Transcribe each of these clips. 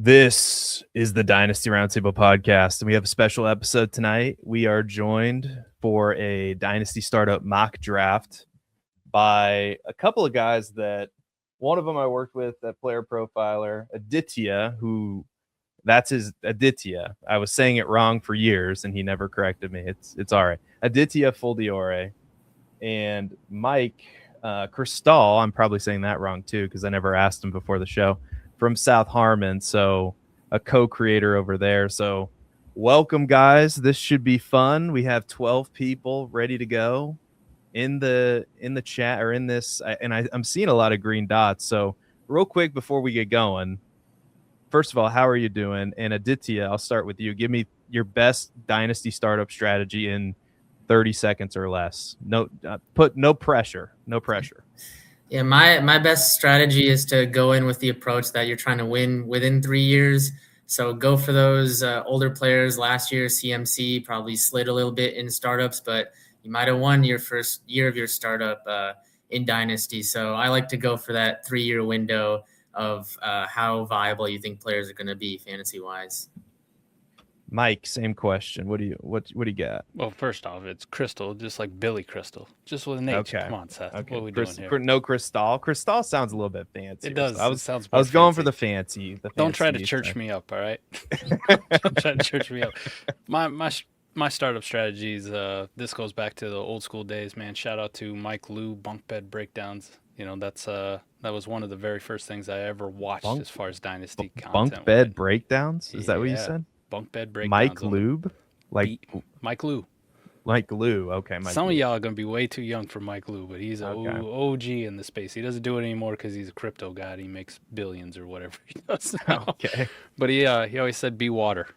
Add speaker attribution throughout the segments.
Speaker 1: This is the Dynasty Roundtable podcast, and we have a special episode tonight. We are joined for a Dynasty Startup mock draft by a couple of guys that one of them I worked with at Player Profiler, Aditya, who that's his Aditya. I was saying it wrong for years, and he never corrected me. It's all right. Aditya Fuldiore and Mike Cristal. I'm probably saying that wrong too because I never asked him before the show. From South Harmon, so a co-creator over there. So welcome, guys. This should be fun. We have 12 people ready to go in the chat or in this, and I'm seeing a lot of green dots. So real quick before we get going, first of all, how are you doing? And Aditya, I'll start with you. Give me your best Dynasty startup strategy in 30 seconds or less. No pressure. No pressure.
Speaker 2: Yeah, my best strategy is to go in with the approach that you're trying to win within 3 years. So go for those older players. Last year, CMC probably slid a little bit in startups, but you might have won your first year of your startup in Dynasty. So I like to go for that 3-year window of how viable you think players are going to be fantasy-wise.
Speaker 1: Mike, same question. What do you got?
Speaker 3: Well, first off, it's Crystal, just like Billy Crystal, just with an H.
Speaker 1: Okay.
Speaker 3: Come on, Seth.
Speaker 1: Okay.
Speaker 3: What are we doing here?
Speaker 1: No Cristal. Cristal sounds a little bit fancy.
Speaker 3: It does.
Speaker 1: So
Speaker 3: I
Speaker 1: was going for the fancy.
Speaker 3: Don't try to church me up, all right? Don't try to church me up. My startup strategies. This goes back to the old school days, man. Shout out to Mike Lou, Bunk Bed Breakdowns. You know, that was one of the very first things I ever watched as far as Dynasty content.
Speaker 1: Bunk Bed Breakdowns? Is that what you said?
Speaker 3: Bunk Bed Breakdowns.
Speaker 1: Mike Lube?
Speaker 3: Mike Lou.
Speaker 1: Mike Lou. Okay.
Speaker 3: Some of y'all are going to be way too young for Mike Lou, but he's an OG in the space. He doesn't do it anymore because he's a crypto guy and he makes billions or whatever he does now.
Speaker 1: Okay.
Speaker 3: But he always said, be water,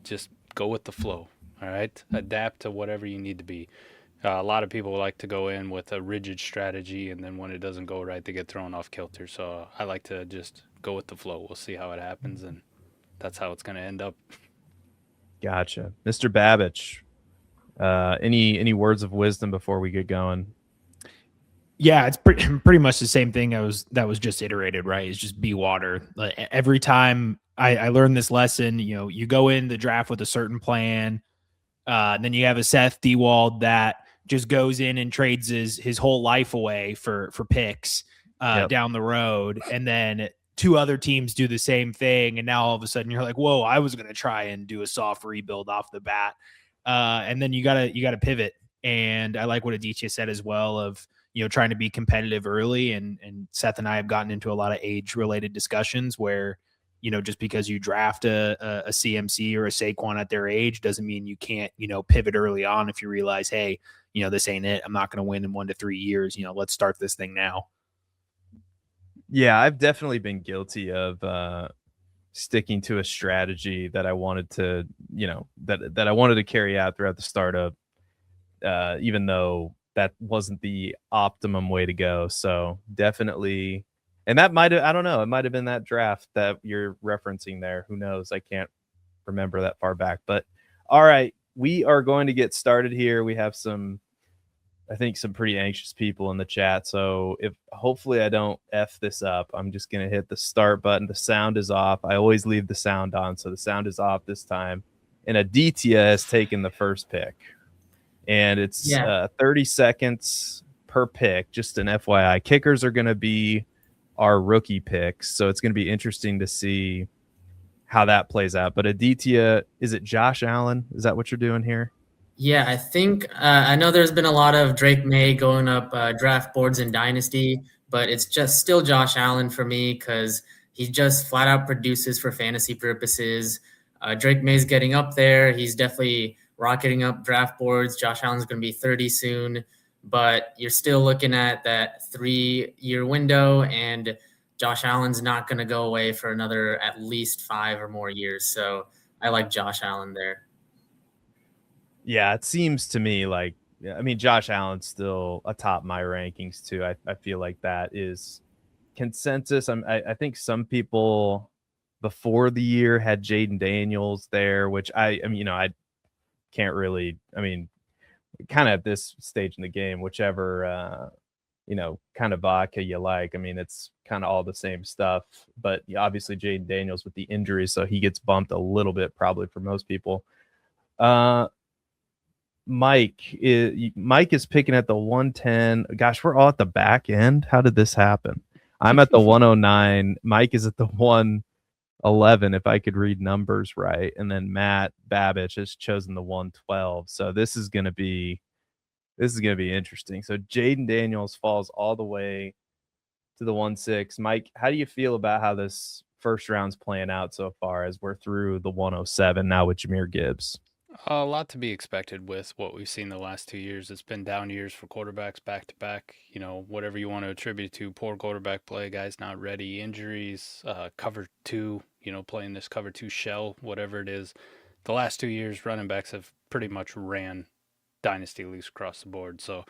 Speaker 3: just go with the flow, all right? Adapt to whatever you need to be. A lot of people like to go in with a rigid strategy, and then when it doesn't go right, they get thrown off kilter. So I like to just go with the flow. We'll see how it happens, and that's how it's going to end up.
Speaker 1: Gotcha. Mr. Babbage, any words of wisdom before we get going?
Speaker 4: Yeah, it's pretty much the same thing that was just iterated, right? It's just be water. Every time I learned this lesson, you go in the draft with a certain plan, then you have a Seth Dewald that just goes in and trades his whole life away for picks down the road, and then two other teams do the same thing, and now all of a sudden you're like, whoa, I was going to try and do a soft rebuild off the bat. And then you gotta pivot. And I like what Aditya said as well of, trying to be competitive early. And Seth and I have gotten into a lot of age related discussions where, just because you draft a CMC or a Saquon at their age doesn't mean you can't, pivot early on if you realize, hey, this ain't it. I'm not going to win in 1 to 3 years. Let's start this thing now.
Speaker 1: Yeah, I've definitely been guilty of sticking to a strategy that I wanted to, that I wanted to carry out throughout the startup, even though that wasn't the optimum way to go. So definitely, and that might have, I don't know, it might have been that draft that you're referencing there. Who knows? I can't remember that far back. But all right, we are going to get started here. We have some pretty anxious people in the chat. So hopefully I don't F this up, I'm just going to hit the start button. The sound is off. I always leave the sound on. So the sound is off this time. And Aditya has taken the first pick. And it's 30 seconds per pick. Just an FYI. Kickers are going to be our rookie picks. So it's going to be interesting to see how that plays out. But Aditya, is it Josh Allen? Is that what you're doing here?
Speaker 2: Yeah, I think I know there's been a lot of Drake May going up draft boards in Dynasty, but it's just still Josh Allen for me because he just flat out produces for fantasy purposes. Drake May's getting up there. He's definitely rocketing up draft boards. Josh Allen's going to be 30 soon, but you're still looking at that 3-year window, and Josh Allen's not going to go away for another at least 5 or more years. So I like Josh Allen there.
Speaker 1: Yeah, it seems to me like, Josh Allen's still atop my rankings too. I feel like that is consensus. I think some people before the year had Jaden Daniels there, which I can't really, kind of at this stage in the game, whichever kind of vodka you like. I mean, it's kind of all the same stuff, but obviously Jaden Daniels with the injury, so he gets bumped a little bit probably for most people. Mike is picking at the 110. Gosh, we're all at the back end. How did this happen? I'm at the 109. Mike is at the 111, if I could read numbers right. And then Matt Babbage has chosen the 112. So this is gonna be interesting. So Jaden Daniels falls all the way to the 1-6. Mike, how do you feel about how this first round's playing out so far as we're through the 107 now with Jahmyr Gibbs?
Speaker 3: A lot to be expected with what we've seen the last 2 years. It's been down years for quarterbacks back to back. Whatever you want to attribute to poor quarterback play, guys not ready, injuries, cover two, playing this cover two shell, whatever it is. The last 2 years, running backs have pretty much ran Dynasty leagues across the board. So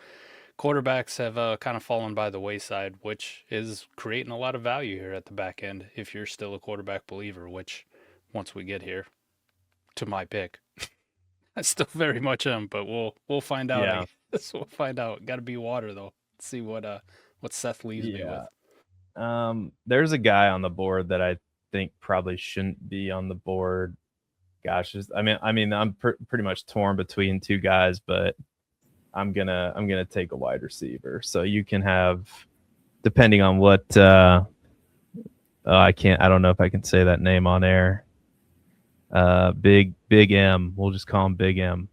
Speaker 3: quarterbacks have kind of fallen by the wayside, which is creating a lot of value here at the back end if you're still a quarterback believer, which once we get here to my pick, I still very much am, but we'll find out.
Speaker 1: Yeah.
Speaker 3: We'll find out. Got to be water though. Let's see what Seth leaves me with.
Speaker 1: There's a guy on the board that I think probably shouldn't be on the board. Gosh, I'm pretty much torn between two guys, but I'm gonna take a wide receiver. So you can have, depending on what I don't know if I can say that name on air. Big M. We'll just call him Big M.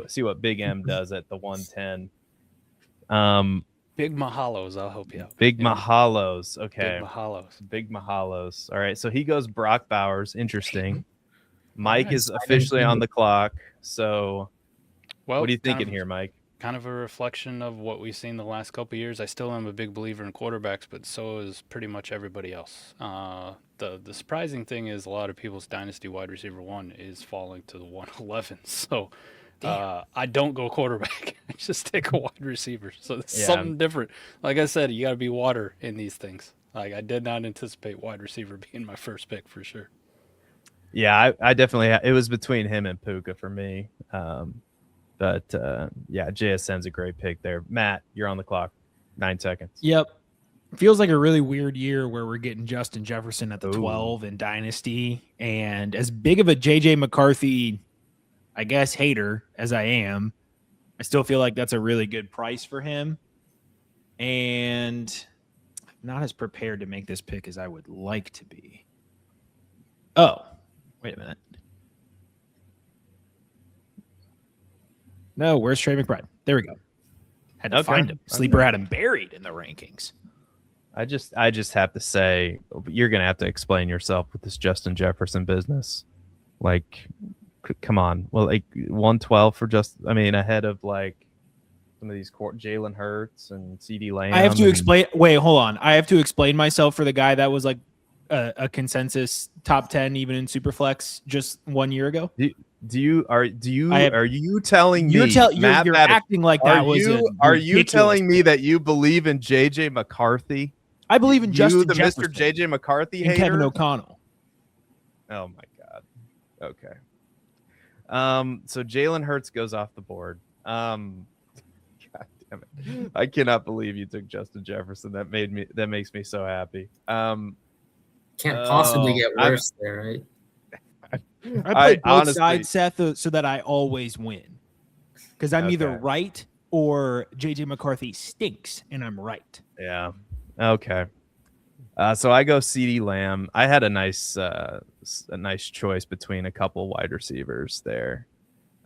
Speaker 1: See what Big M does at the 110.
Speaker 3: Big Mahalos, I'll help you out.
Speaker 1: Big Mahalos. Okay.
Speaker 3: Big
Speaker 1: Mahalos. All right. So he goes Brock Bowers. Interesting. Mike
Speaker 3: Nice.
Speaker 1: is officially on the clock. So
Speaker 3: Well,
Speaker 1: what are you thinking here, Mike?
Speaker 3: Kind of a reflection of what we've seen the last couple of years. I still am a big believer in quarterbacks, but so is pretty much everybody else. The surprising thing is a lot of people's dynasty wide receiver one is falling to the 111. So I don't go quarterback. I just take a wide receiver. So it's something different. Like I said, you got to be water in these things. Like I did not anticipate wide receiver being my first pick for sure.
Speaker 1: Yeah, I definitely. It was between him and Puka for me. But JSN's a great pick there. Matt, you're on the clock. 9 seconds.
Speaker 4: Yep. Feels like a really weird year where we're getting Justin Jefferson at the 12 in Dynasty. And as big of a JJ McCarthy, I guess, hater as I am, I still feel like that's a really good price for him. And I'm not as prepared to make this pick as I would like to be. Oh, wait a minute. No, where's Trey McBride? There we go. Had to find him. Sleeper had him buried in the rankings.
Speaker 1: I just have to say, you're gonna have to explain yourself with this Justin Jefferson business. Like, come on. Well, like 112 for ahead of like some of these Jalen Hurts and CD Lamb.
Speaker 4: I have to explain. Wait, hold on. I have to explain myself for the guy that was like a consensus top 10 even in Superflex just 1 year ago.
Speaker 1: Are you telling me
Speaker 4: you're acting like that was
Speaker 1: are you telling me that you believe in JJ McCarthy?
Speaker 4: I believe in Justin Jefferson,
Speaker 1: Mr. JJ McCarthy
Speaker 4: and
Speaker 1: hater?
Speaker 4: Kevin O'Connell.
Speaker 1: Oh my God. Okay. So Jalen Hurts goes off the board. God damn it. I cannot believe you took Justin Jefferson. That makes me so happy.
Speaker 2: Can't possibly get worse there, right?
Speaker 4: I play both sides, Seth, so that I always win. Because I'm either right or JJ McCarthy stinks, and I'm right.
Speaker 1: Yeah. Okay. So I go CD Lamb. I had a nice choice between a couple wide receivers there.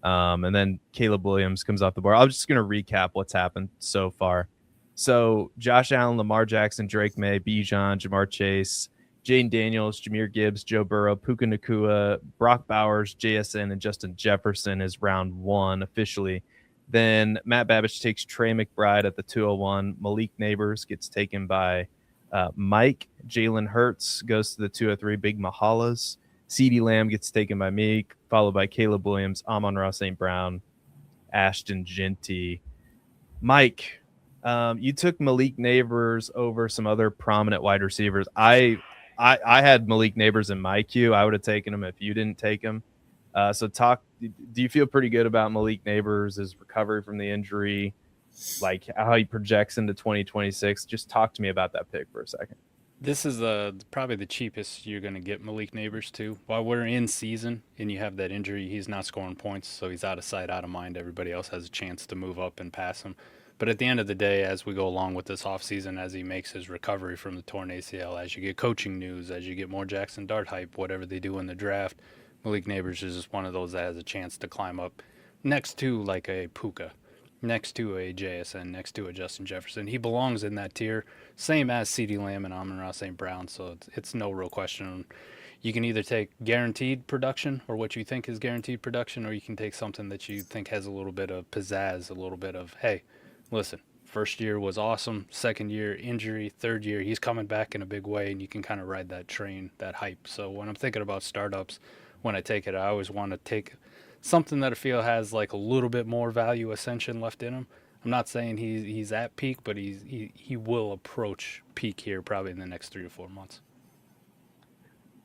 Speaker 1: And then Caleb Williams comes off the board. I'm just going to recap what's happened so far. So Josh Allen, Lamar Jackson, Drake May, Bijan, Jamar Chase, Jaden Daniels, Jahmyr Gibbs, Joe Burrow, Puka Nacua, Brock Bowers, JSN, and Justin Jefferson is round one officially. Then Matt Babbage takes Trey McBride at the 201. Malik Neighbors gets taken by Mike. Jalen Hurts goes to the 203. Big Mahalas. CeeDee Lamb gets taken by me, followed by Caleb Williams, Amon-Ra St. Brown, Ashton Genty. Mike, you took Malik Neighbors over some other prominent wide receivers. I had Malik Neighbors in my queue. I would have taken him if you didn't take him. Do you feel pretty good about Malik Neighbors' recovery from the injury? like how he projects into 2026. Just talk to me about that pick for a second.
Speaker 3: This is probably the cheapest you're going to get Malik Neighbors too. While we're in season and you have that injury, he's not scoring points, so he's out of sight, out of mind. Everybody else has a chance to move up and pass him. But at the end of the day, as we go along with this offseason, as he makes his recovery from the torn ACL, as you get coaching news, as you get more Jackson Dart hype, whatever they do in the draft, Malik Neighbors is just one of those that has a chance to climb up next to like a Puka, next to a JSN, next to a Justin Jefferson. He belongs in that tier, same as CeeDee Lamb and Amon-Ra St. Brown, so it's no real question. You can either take guaranteed production or what you think is guaranteed production, or you can take something that you think has a little bit of pizzazz, a little bit of, hey, listen, first year was awesome, second year injury, third year he's coming back in a big way, and you can kind of ride that train, that hype. So when I'm thinking about startups, when I take it, I always want to take something that I feel has like a little bit more value ascension left in him. I'm not saying he's at peak, but he will approach peak here probably in the next 3 to 4 months.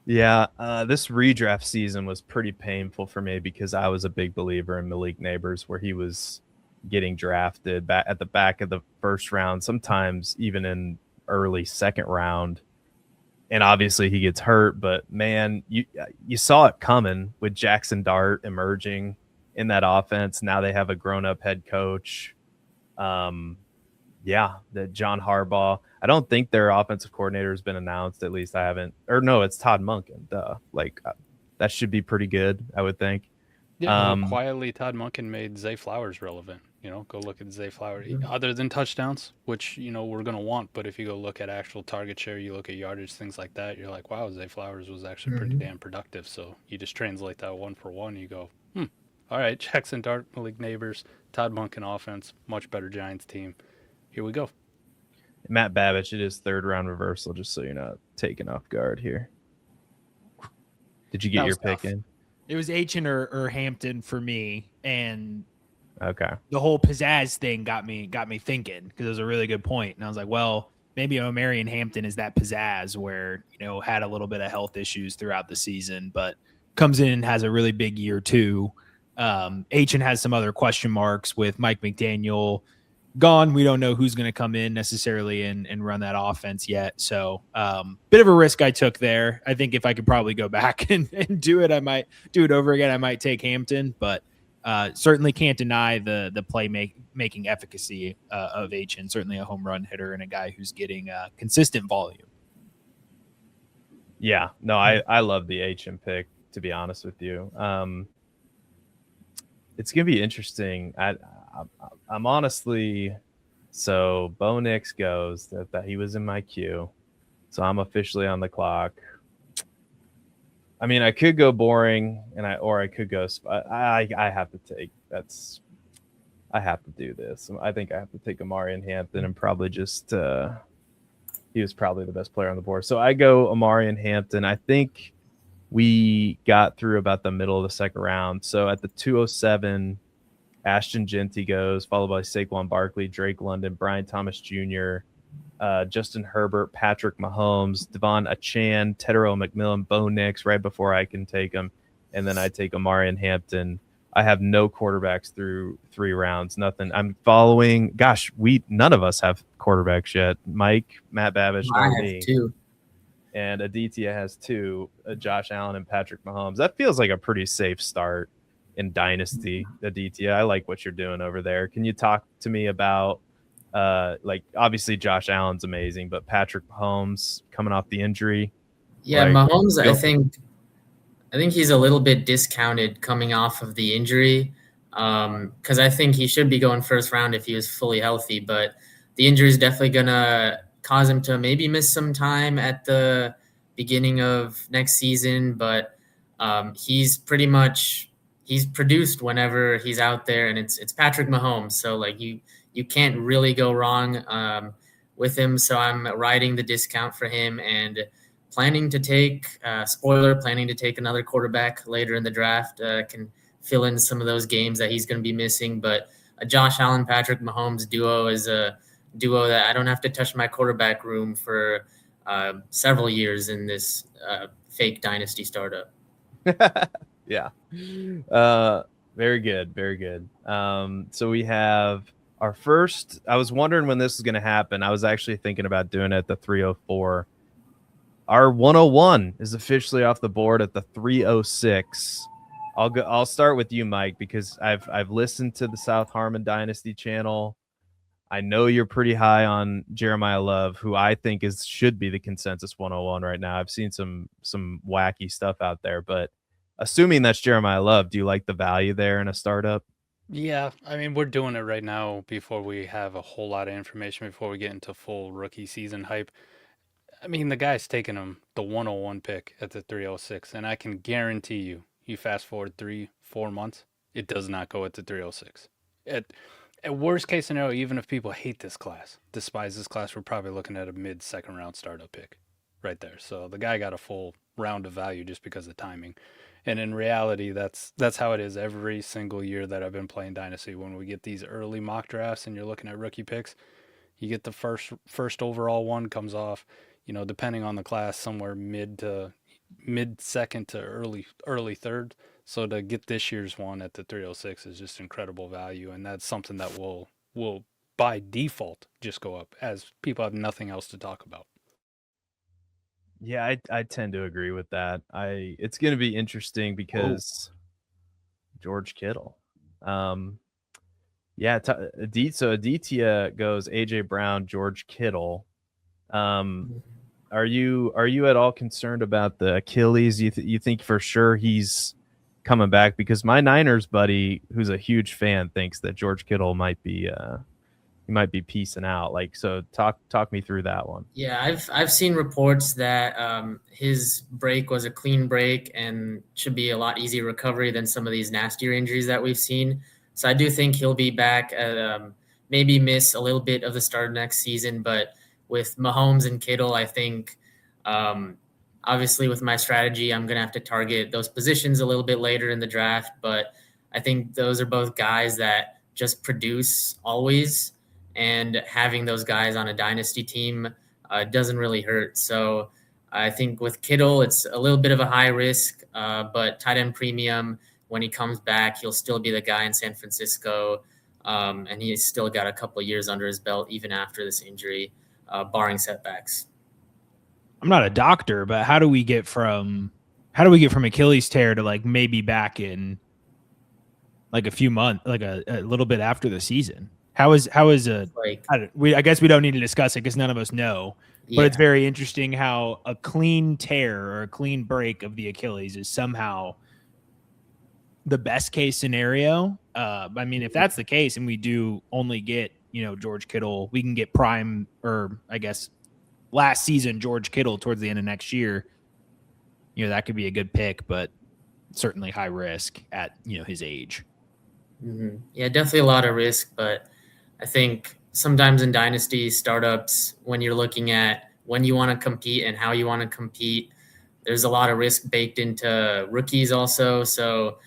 Speaker 1: Yeah, this redraft season was pretty painful for me because I was a big believer in Malik Neighbors, where he was getting drafted back at the back of the first round, sometimes even in early second round. And obviously he gets hurt, but man, you saw it coming with Jackson Dart emerging in that offense. Now they have a grown-up head coach. That John Harbaugh. I don't think their offensive coordinator has been announced. At least I haven't. Or no, it's Todd Monken. That should be pretty good, I would think.
Speaker 3: Yeah, quietly Todd Monken made Zay Flowers relevant. Go look at Zay Flowers. Other than touchdowns, which, we're going to want, but if you go look at actual target share, you look at yardage, things like that, you're like, wow, Zay Flowers was actually pretty damn productive. So you just translate that one for one, you go, all right, Jackson Dart, Malik Neighbors, Todd Monken offense, much better Giants team. Here we go.
Speaker 1: Matt Babich, it is third round reversal, just so you're not taken off guard here. Did you get your pick in?
Speaker 4: It was Aitchen or Hampton for me, and
Speaker 1: okay,
Speaker 4: the whole pizzazz thing got me thinking, because it was a really good point. And I was like, well, maybe Omarion Hampton is that pizzazz where, had a little bit of health issues throughout the season, but comes in and has a really big year too. Aitchen has some other question marks with Mike McDaniel gone. We don't know who's going to come in necessarily and run that offense yet. So bit of a risk I took there. I think if I could probably go back and do it, I might do it over again. I might take Hampton, but certainly can't deny the play making efficacy of Aitchen. Certainly a home run hitter and a guy who's getting consistent volume.
Speaker 1: Yeah, no, I love the Aitchen pick, to be honest with you. It's going to be interesting. I'm honestly, so Bo Nix goes, that he was in my queue. So I'm officially on the clock. I mean, I could go boring or I could go, I have to take, I have to do this. I think I have to take Omarion Hampton and probably just, he was probably the best player on the board. So I go Omarion Hampton. I think we got through about the middle of the second round. So at the 207, Ashton Genty goes, followed by Saquon Barkley, Drake London, Brian Thomas Jr., Justin Herbert, Patrick Mahomes, Devon Achane, Tedero McMillan, Bo Nix, right before I can take him. And then I take Omarion Hampton. I have no quarterbacks through 3 rounds, nothing. I'm following, none of us have quarterbacks yet. Mike, Matt Babich,
Speaker 2: I
Speaker 1: me.
Speaker 2: have 2.
Speaker 1: And Aditya has 2, Josh Allen and Patrick Mahomes. That feels like a pretty safe start in Dynasty, Aditya. I like what you're doing over there. Can you talk to me about, obviously Josh Allen's amazing, but Patrick Mahomes coming off the injury?
Speaker 2: Yeah, Mahomes, I think he's a little bit discounted coming off of the injury, because I think he should be going first round if he was fully healthy, but the injury is definitely going to cause him to maybe miss some time at the beginning of next season, but he's produced whenever he's out there, and it's Patrick Mahomes, so like you can't really go wrong with him. So I'm riding the discount for him and planning to take another quarterback later in the draft. Can fill in some of those games that he's going to be missing, but a Josh Allen, Patrick Mahomes duo is a duo that I don't have to touch my quarterback room for several years in this fake dynasty startup.
Speaker 1: Yeah. Very good. Very good. So we have I was wondering when this was going to happen. I was actually thinking about doing it at the 304. Our 101 is officially off the board at the 306. I'll start with you, Mike, because I've listened to the South Harmon Dynasty channel. I know you're pretty high on Jeremiah Love, who I think should be the consensus 101 right now. I've seen some wacky stuff out there, but assuming that's Jeremiah Love, do you like the value there in a startup?
Speaker 3: Yeah, I mean, we're doing it right now before we have a whole lot of information before we get into full rookie season hype. I mean, the guy's taking him the 101 pick at the 306, and I can guarantee you fast forward 3-4 months, it does not go at the 306. At worst case scenario, even if people hate this class, despise this class, we're probably looking at a mid second round startup pick right there. So the guy got a full round of value just because of timing. And in reality, that's how it is every single year that I've been playing Dynasty. When we get these early mock drafts and you're looking at rookie picks, you get the first overall one comes off, depending on the class, somewhere mid second to early third. So to get this year's one at the 306 is just incredible value, and that's something that will by default just go up as people have nothing else to talk about.
Speaker 1: Yeah, I tend to agree with that. It's going to be interesting because George Kittle. Yeah, so Aditya goes AJ Brown, George Kittle. Are you at all concerned about the Achilles? You think for sure he's coming back? Because my Niners buddy, who's a huge fan, thinks that George Kittle might be piecing out. Like, so talk me through that one.
Speaker 2: Yeah, I've seen reports that his break was a clean break and should be a lot easier recovery than some of these nastier injuries that we've seen. So I do think he'll be back. Maybe miss a little bit of the start of next season, but with Mahomes and Kittle, I think obviously with my strategy, I'm going to have to target those positions a little bit later in the draft. But I think those are both guys that just produce always. And having those guys on a dynasty team doesn't really hurt. So I think with Kittle, it's a little bit of a high risk, but tight end premium, when he comes back, he'll still be the guy in San Francisco. And he's still got a couple of years under his belt, even after this injury, barring setbacks.
Speaker 4: I'm not a doctor, but how do we get from Achilles tear to like maybe back in like a few months, like a little bit after the season? How is I guess we don't need to discuss it because none of us know, but it's very interesting how a clean tear or a clean break of the Achilles is somehow the best case scenario. I mean, if that's the case and we do only get, George Kittle, we can get prime, or I guess last season George Kittle towards the end of next year, that could be a good pick, but certainly high risk at, his age.
Speaker 2: Mm-hmm. Yeah, definitely a lot of risk, but I think sometimes in dynasty startups, when you're looking at when you want to compete and how you want to compete, there's a lot of risk baked into rookies also. So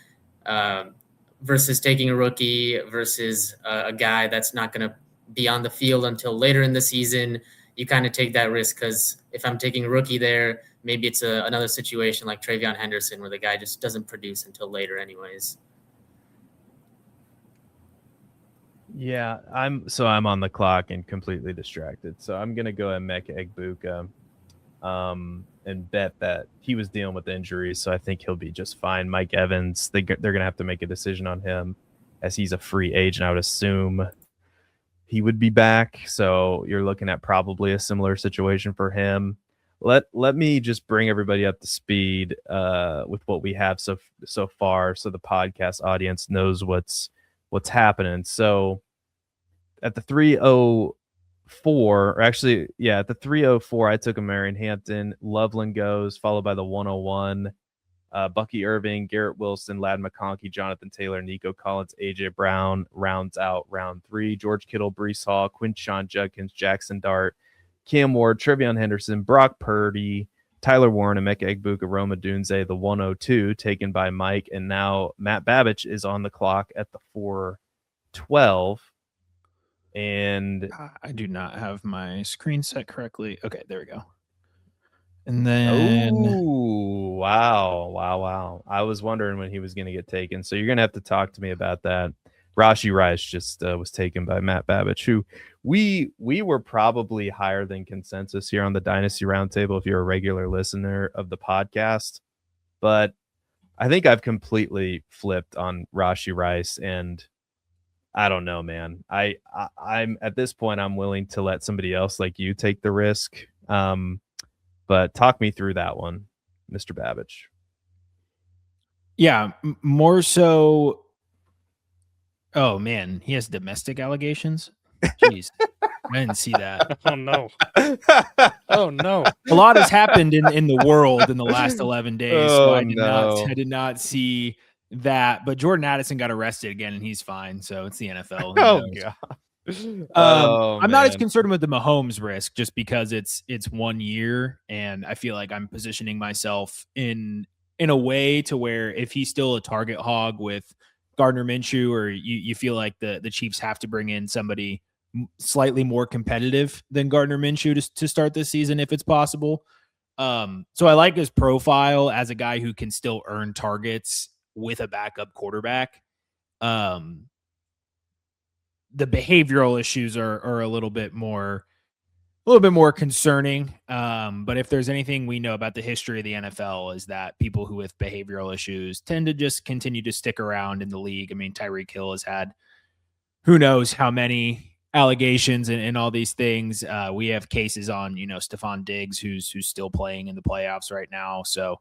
Speaker 2: versus taking a rookie versus a guy that's not going to be on the field until later in the season, you kind of take that risk because if I'm taking a rookie there, maybe it's another situation like Travion Henderson where the guy just doesn't produce until later anyways.
Speaker 1: Yeah, I'm on the clock and completely distracted. So I'm gonna go at Emeka Egbuka, and bet that he was dealing with injuries. So I think he'll be just fine. Mike Evans, they're gonna have to make a decision on him as he's a free agent. I would assume he would be back. So you're looking at probably a similar situation for him. Let me just bring everybody up to speed with what we have so far, so the podcast audience knows what's happening. So at the 304, or actually, yeah, at the 304, I took a Marion Hampton. Loveland goes, followed by the 101. Bucky Irving, Garrett Wilson, Ladd McConkey, Jonathan Taylor, Nico Collins, AJ Brown rounds out round 3. George Kittle, Breece Hall, Quinshon Judkins, Jackson Dart, Cam Ward, Trevion Henderson, Brock Purdy, Tyler Warren, Emeka Egbuka, Roma Dunze, the 102, taken by Mike. And now Matt Babich is on the clock at the 412. And
Speaker 4: I do not have my screen set correctly. Okay, there we go. And then
Speaker 1: wow. I was wondering when he was going to get taken. So you're going to have to talk to me about that. Rashee Rice just was taken by Matt Babich, who we were probably higher than consensus here on the Dynasty Roundtable if you're a regular listener of the podcast. But I think I've completely flipped on Rashee Rice, and I don't know, man. I'm at this point, I'm willing to let somebody else like you take the risk. But talk me through that one, Mr. Babich.
Speaker 4: Yeah, more so. Oh man, he has domestic allegations. Jeez, I didn't see that.
Speaker 3: Oh no! Oh no!
Speaker 4: A lot has happened in the world in the last 11 days, so
Speaker 1: Oh,
Speaker 4: I
Speaker 1: no.
Speaker 4: did not see that. But Jordan Addison got arrested again, and he's fine. So it's the NFL. Who
Speaker 1: Oh
Speaker 4: knows?
Speaker 1: god. Oh,
Speaker 4: I'm not as
Speaker 1: man.
Speaker 4: concerned with the Mahomes risk just because it's 1 year, and I feel like I'm positioning myself in a way to where if he's still a target hog with Gardner Minshew, or you feel like the Chiefs have to bring in somebody slightly more competitive than Gardner Minshew to start this season if it's possible. So I like his profile as a guy who can still earn targets with a backup quarterback. The behavioral issues are a little bit more concerning. But if there's anything we know about the history of the NFL is that people who with behavioral issues tend to just continue to stick around in the league. I mean, Tyreek Hill has had who knows how many allegations and all these things. We have cases on, Stephon Diggs, who's still playing in the playoffs right now. So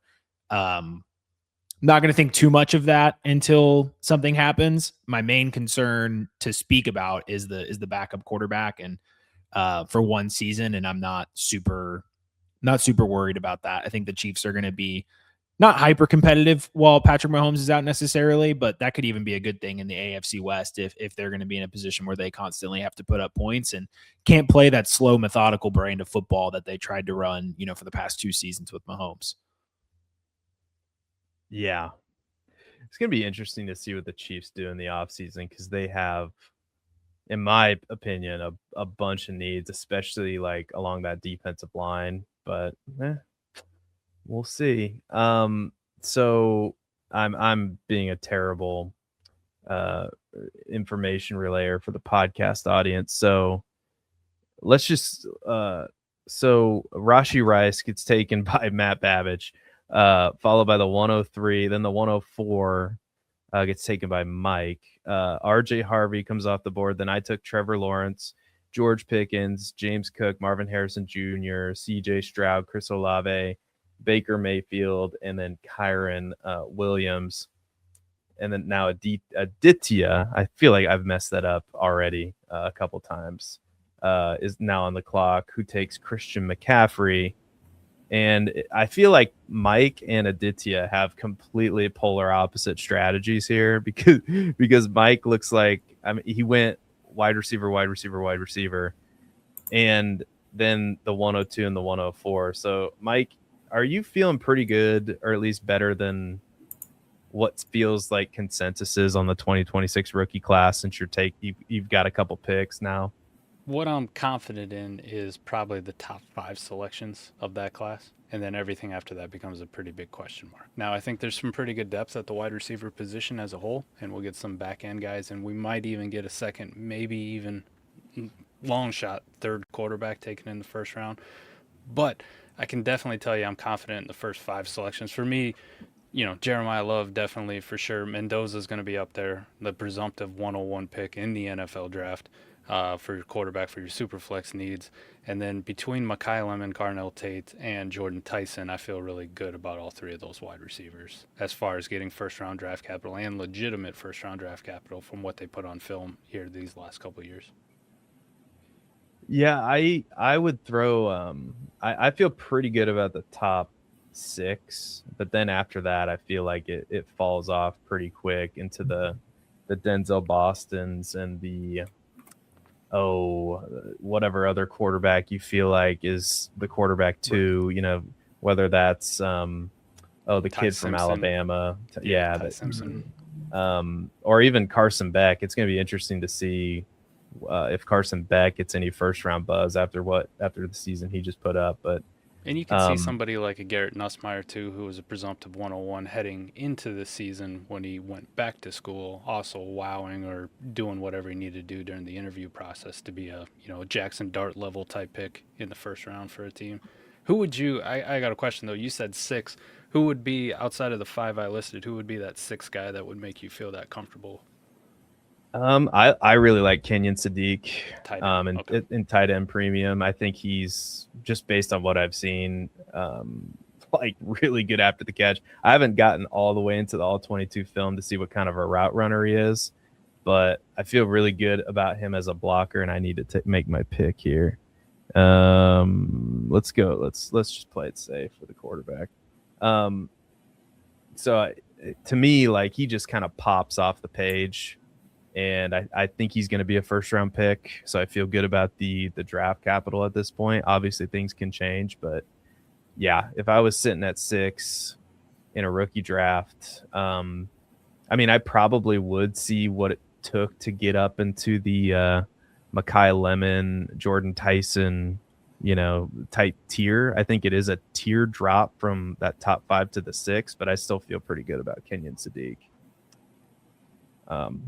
Speaker 4: I'm not going to think too much of that until something happens. My main concern to speak about is the backup quarterback and for one season. And I'm not super worried about that. I think the Chiefs are going to be not hyper competitive while Patrick Mahomes is out necessarily, but that could even be a good thing in the AFC West if they're going to be in a position where they constantly have to put up points and can't play that slow, methodical brand of football that they tried to run, for the past 2 seasons with Mahomes.
Speaker 1: Yeah. It's going to be interesting to see what the Chiefs do in the offseason because they have, in my opinion, a bunch of needs, especially like along that defensive line. But we'll see. So I'm being a terrible information relayer for the podcast audience. So let's just so Rashee Rice gets taken by Matt Babich, followed by the 103, then the 104 gets taken by Mike. RJ Harvey comes off the board. Then I took Trevor Lawrence, George Pickens, James Cook, Marvin Harrison Jr., CJ Stroud, Chris Olave, Baker Mayfield, and then Kyron Williams. And then now Aditya, I feel like I've messed that up already a couple times, is now on the clock, who takes Christian McCaffrey. And I feel like Mike and Aditya have completely polar opposite strategies here because Mike looks like, he went wide receiver, and then the 102 and the 104. So Mike, are you feeling pretty good, or at least better than what feels like consensus is on the 2026 rookie class since you've got a couple picks now?
Speaker 3: What I'm confident in is probably the top 5 selections of that class. And then everything after that becomes a pretty big question mark. Now, I think there's some pretty good depth at the wide receiver position as a whole, and we'll get some back end guys, and we might even get a second, maybe even long shot third quarterback taken in the first round. But I can definitely tell you I'm confident in the first 5 selections. For me, Jeremiah Love definitely for sure. Mendoza's going to be up there, the presumptive 101 pick in the NFL draft. For your quarterback, for your super flex needs. And then between Mekhi Lemon, Carnell Tate, and Jordan Tyson, I feel really good about all 3 of those wide receivers as far as getting first-round draft capital and legitimate first-round draft capital from what they put on film here these last couple of years.
Speaker 1: Yeah, I would throw I feel pretty good about the top 6, but then after that I feel like it falls off pretty quick into the Denzel Bostons and the whatever other quarterback you feel like is the quarterback 2, whether that's the
Speaker 3: Ty
Speaker 1: kid
Speaker 3: Simpson.
Speaker 1: from Alabama.
Speaker 3: Ty Simpson.
Speaker 1: Or even Carson Beck. It's going to be interesting to see if Carson Beck gets any first round buzz after the season he just put up. But
Speaker 3: And you can see somebody like a Garrett Nussmeier, too, who was a presumptive 101 heading into the season when he went back to school, also wowing or doing whatever he needed to do during the interview process to be a Jackson Dart level type pick in the first round for a team. Who would you? I got a question though. You said 6. Who would be outside of the 5 I listed? Who would be that 6th guy that would make you feel that comfortable?
Speaker 1: I really like Kenyon Sadiq
Speaker 3: Okay.
Speaker 1: in tight end premium. I think he's, just based on what I've seen, like really good after the catch. I haven't gotten all the way into the all 22 film to see what kind of a route runner he is, but I feel really good about him as a blocker, and I need to make my pick here. Let's go. Let's just play it safe for the quarterback. So to me, like, he just kind of pops off the page. And I think he's going to be a first-round pick, so I feel good about the draft capital at this point. Obviously, things can change, but yeah, if I was sitting at 6 in a rookie draft, I mean, I probably would see what it took to get up into the Mekhi Lemon, Jordan Tyson, type tier. I think it is a tier drop from that top 5 to the 6, but I still feel pretty good about Kenyon Sadiq.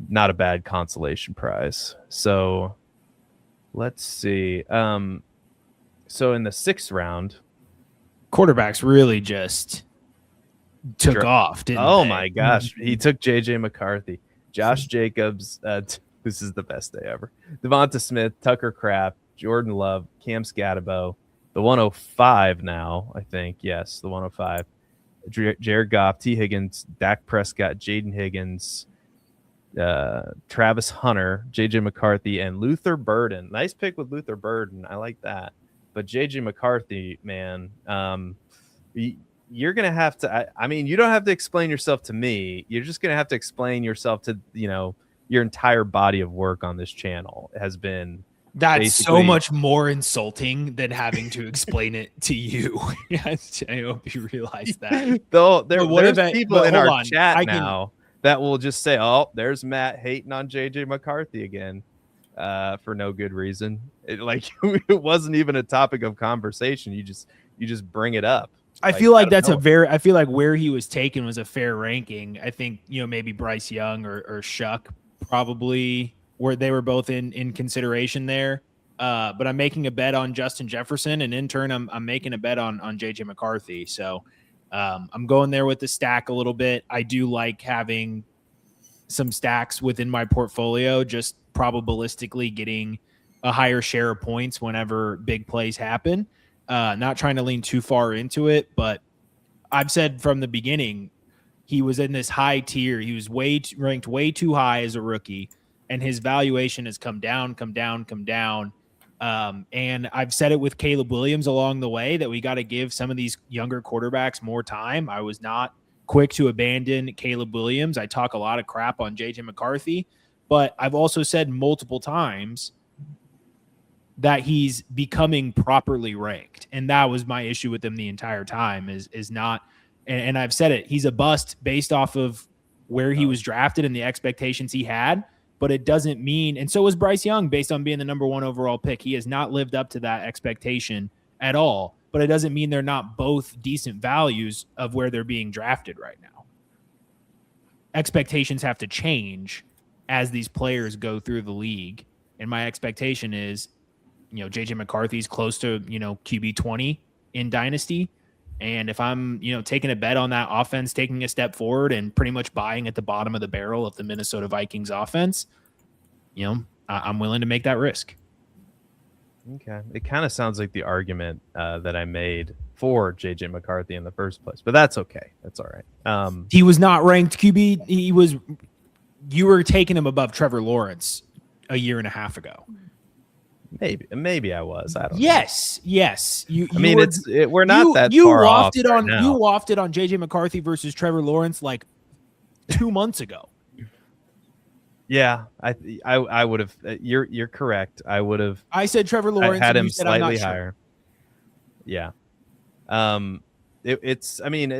Speaker 1: Not a bad consolation prize. So let's see. So in the 6th round,
Speaker 4: quarterbacks really just took off, didn't they?
Speaker 1: My gosh. He took JJ McCarthy, Josh Jacobs. This is the best day ever. Devonta Smith, Tucker Kraft, Jordan Love, Cam Scatterbo, the 105 now, I think. Yes, the 105. Jared Goff, T. Higgins, Dak Prescott, Jaden Higgins, Travis Hunter, JJ McCarthy, and Luther Burden. Nice pick with Luther Burden. I like that. But JJ McCarthy, man, you're going to have to, I mean, you don't have to explain yourself to me. You're just going to have to explain yourself to, your entire body of work on this channel has been.
Speaker 4: That's so much more insulting than having to explain it to you. Yes, I hope you realize that.
Speaker 1: Though there's people in our chat now that will just say, "Oh, there's Matt hating on JJ McCarthy again," for no good reason. It wasn't even a topic of conversation. You just bring it up.
Speaker 4: I feel like I feel like where he was taken was a fair ranking. I think maybe Bryce Young or Shuck probably where they were both in consideration there. But I'm making a bet on Justin Jefferson, and in turn, I'm making a bet on JJ McCarthy. So. I'm going there with the stack a little bit. I do like having some stacks within my portfolio, just probabilistically getting a higher share of points whenever big plays happen. Not trying to lean too far into it, but I've said from the beginning, he was in this high tier. He was ranked way too high as a rookie, and his valuation has come down. And I've said it with Caleb Williams along the way that we got to give some of these younger quarterbacks more time. I was not quick to abandon Caleb Williams. I talk a lot of crap on JJ McCarthy, but I've also said multiple times that he's becoming properly ranked. And that was my issue with him the entire time is not, and I've said it, he's a bust based off of where he was drafted and the expectations he had. But it doesn't mean, and so was Bryce Young based on being the number 1 overall pick. He has not lived up to that expectation at all. But it doesn't mean they're not both decent values of where they're being drafted right now. Expectations have to change as these players go through the league. And my expectation is, JJ McCarthy's close to, QB 20 in Dynasty. And if I'm, taking a bet on that offense, taking a step forward and pretty much buying at the bottom of the barrel of the Minnesota Vikings offense, I'm willing to make that risk.
Speaker 1: Okay. It kind of sounds like the argument that I made for JJ McCarthy in the first place, but that's okay. That's all right.
Speaker 4: He was not ranked QB. You were taking him above Trevor Lawrence a year and a half ago.
Speaker 1: Maybe I was. I don't know.
Speaker 4: Yes.
Speaker 1: We're not that far off right now.
Speaker 4: You wafted on JJ McCarthy versus Trevor Lawrence like 2 months ago.
Speaker 1: Yeah, I would have. You're correct. I would have.
Speaker 4: I said Trevor Lawrence.
Speaker 1: I had him slightly higher. Yeah. It's. I mean,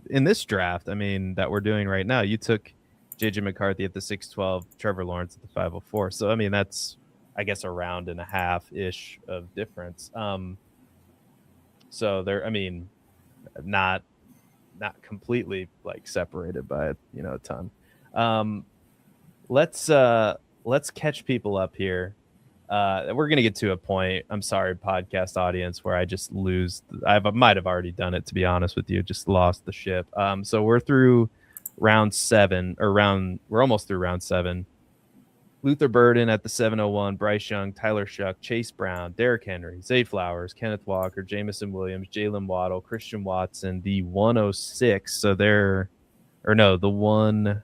Speaker 1: in this draft, that we're doing right now, you took JJ McCarthy at the 612, Trevor Lawrence at the 504. So I mean, that's, I guess, a round and a half ish of difference. So they're, I mean, not completely like separated by a ton. Let's catch people up here. We're gonna get to a point. I'm sorry, podcast audience, where I just lose. I might have already done it, to be honest with you. Just lost the ship. So we're through round 7, we're almost through round 7. Luther Burden at the 701, Bryce Young, Tyler Shuck, Chase Brown, Derrick Henry, Zay Flowers, Kenneth Walker, Jamison Williams, Jalen Waddle, Christian Watson, the 106. So they're, or no, the 1,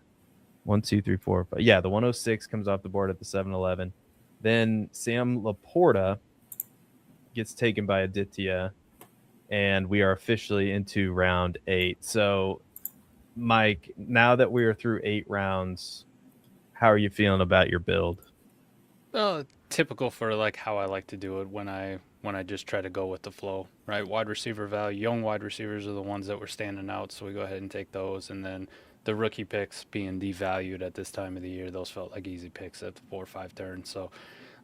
Speaker 1: 2, 3, 4, 5. Yeah, the 106 comes off the board at the 711. Then Sam Laporta gets taken by Aditya, and we are officially into round 8. So, Mike, now that we are through 8 rounds, how are you feeling about your build?
Speaker 3: Typical for like how I like to do it when I just try to go with the flow, right? Wide receiver value, young wide receivers are the ones that were standing out, so we go ahead and take those. And then the rookie picks being devalued at this time of the year, those felt like easy picks at the 4 or 5 turn. So,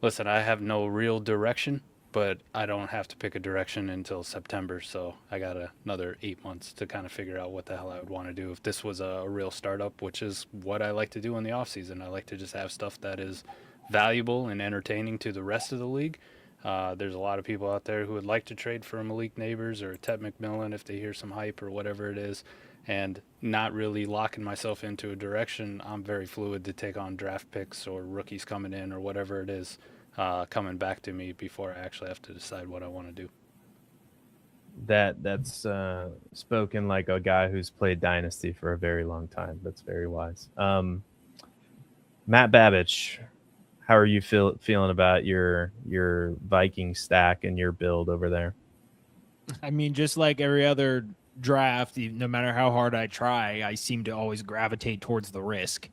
Speaker 3: listen, I have no real direction, but I don't have to pick a direction until September. So I got another 8 months to kind of figure out what the hell I would want to do if this was a real startup, which is what I like to do in the off season. I like to just have stuff that is valuable and entertaining to the rest of the league. There's a lot of people out there who would like to trade for a Malik Neighbors or a Ted McMillan if they hear some hype or whatever it is, and not really locking myself into a direction. I'm very fluid to take on draft picks or rookies coming in or whatever it is coming back to me before I actually have to decide what I want to do.
Speaker 1: That's spoken like a guy who's played Dynasty for a very long time. That's very wise. Matt Babich, how are you feeling about your Viking stack and your build over there?
Speaker 4: I mean, just like every other draft, no matter how hard I try, I seem to always gravitate towards the risk.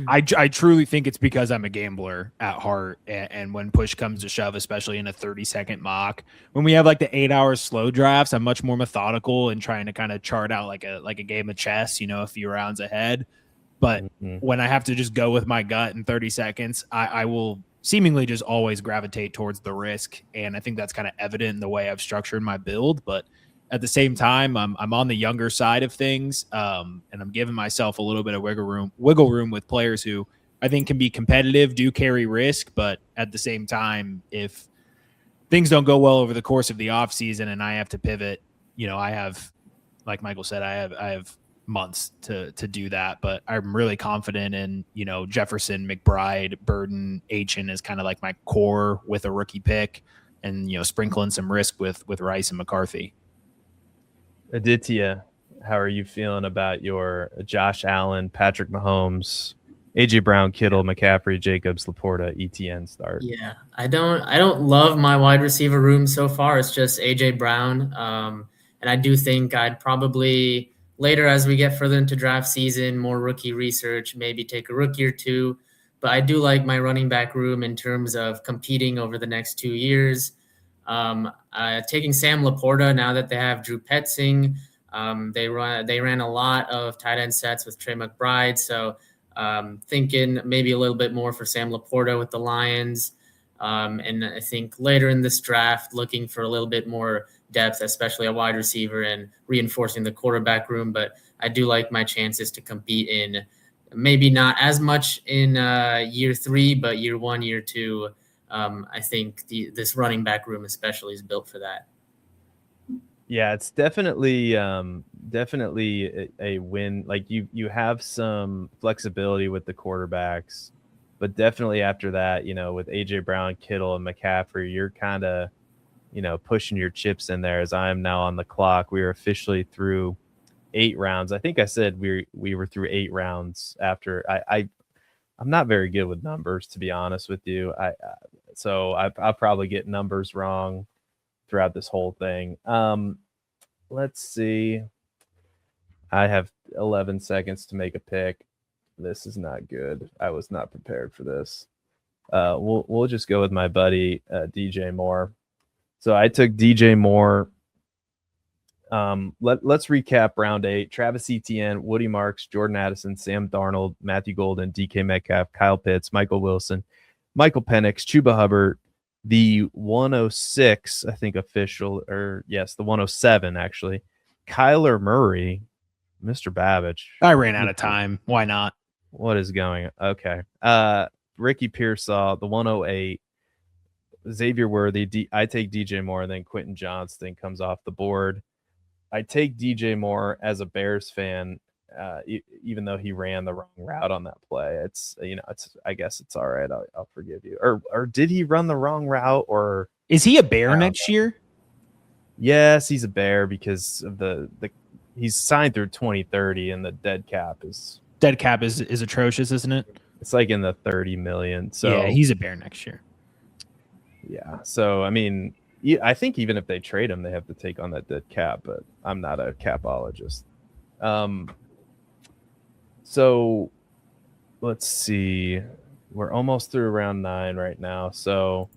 Speaker 4: I truly think it's because I'm a gambler at heart, and when push comes to shove, especially in a 30-second mock, when we have like the 8-hour slow drafts, I'm much more methodical and trying to kind of chart out like a game of chess, a few rounds ahead. But when I have to just go with my gut in 30 seconds, I will seemingly just always gravitate towards the risk. And I think that's kind of evident in the way I've structured my build. But at the same time, I'm on the younger side of things, and I'm giving myself a little bit of wiggle room with players who I think can be competitive, do carry risk. But at the same time, if things don't go well over the course of the offseason and I have to pivot, I have, like Michael said, I have months to do that, but I'm really confident in Jefferson, McBride, Burden, Achen is kind of like my core with a rookie pick, and sprinkling some risk with Rice and McCarthy.
Speaker 1: Aditya, how are you feeling about your Josh Allen, Patrick Mahomes, AJ Brown, Kittle, McCaffrey, Jacobs, Laporta, ETN start?
Speaker 2: Yeah, I don't love my wide receiver room so far. It's just AJ Brown, and I do think I'd probably later, as we get further into draft season, more rookie research, maybe take a rookie or two. But I do like my running back room in terms of competing over the next 2 years. Taking Sam Laporta now that they have Drew Petzing. They ran a lot of tight end sets with Trey McBride. So thinking maybe a little bit more for Sam Laporta with the Lions. And I think later in this draft, looking for a little bit more depth, especially a wide receiver, and reinforcing the quarterback room. But I do like my chances to compete in maybe not as much in year 3, but year 1, year 2. I think this running back room especially is built for that.
Speaker 1: Yeah, it's definitely a win. Like you have some flexibility with the quarterbacks, but definitely after that, with AJ Brown, Kittle, and McCaffrey, you're kind of pushing your chips in there. As I am now on the clock, we are officially through 8 rounds. I think I said we were through 8 rounds after. I'm not very good with numbers, to be honest with you. I'll probably get numbers wrong throughout this whole thing. Let's see. I have 11 seconds to make a pick. This is not good. I was not prepared for this. We'll just go with my buddy DJ Moore. So I took DJ Moore. Let's recap round 8. Travis Etienne, Woody Marks, Jordan Addison, Sam Darnold, Matthew Golden, DK Metcalf, Kyle Pitts, Michael Wilson, Michael Penix, Chuba Hubbard, The 106, I think official, or yes, the 107 actually. Kyler Murray, Mr. Babbage.
Speaker 4: I ran out of time. Why not?
Speaker 1: What is going on? Okay. Ricky Pearsall, the 108. Xavier Worthy. I take DJ Moore, and then Quentin Johnston comes off the board. I take DJ Moore as a Bears fan, even though he ran the wrong route on that play. It's I guess it's all right. I'll forgive you. Or did he run the wrong route? Or
Speaker 4: is he a Bear next year?
Speaker 1: Yes, he's a Bear because of the he's signed through 2030, and the dead cap is
Speaker 4: atrocious, isn't it?
Speaker 1: It's like in the 30 million. So
Speaker 4: yeah, he's a Bear next year.
Speaker 1: Yeah. So I mean, I think even if they trade him, they have to take on that dead cap, but I'm not a capologist. So let's see. We're almost through round 9 right now. So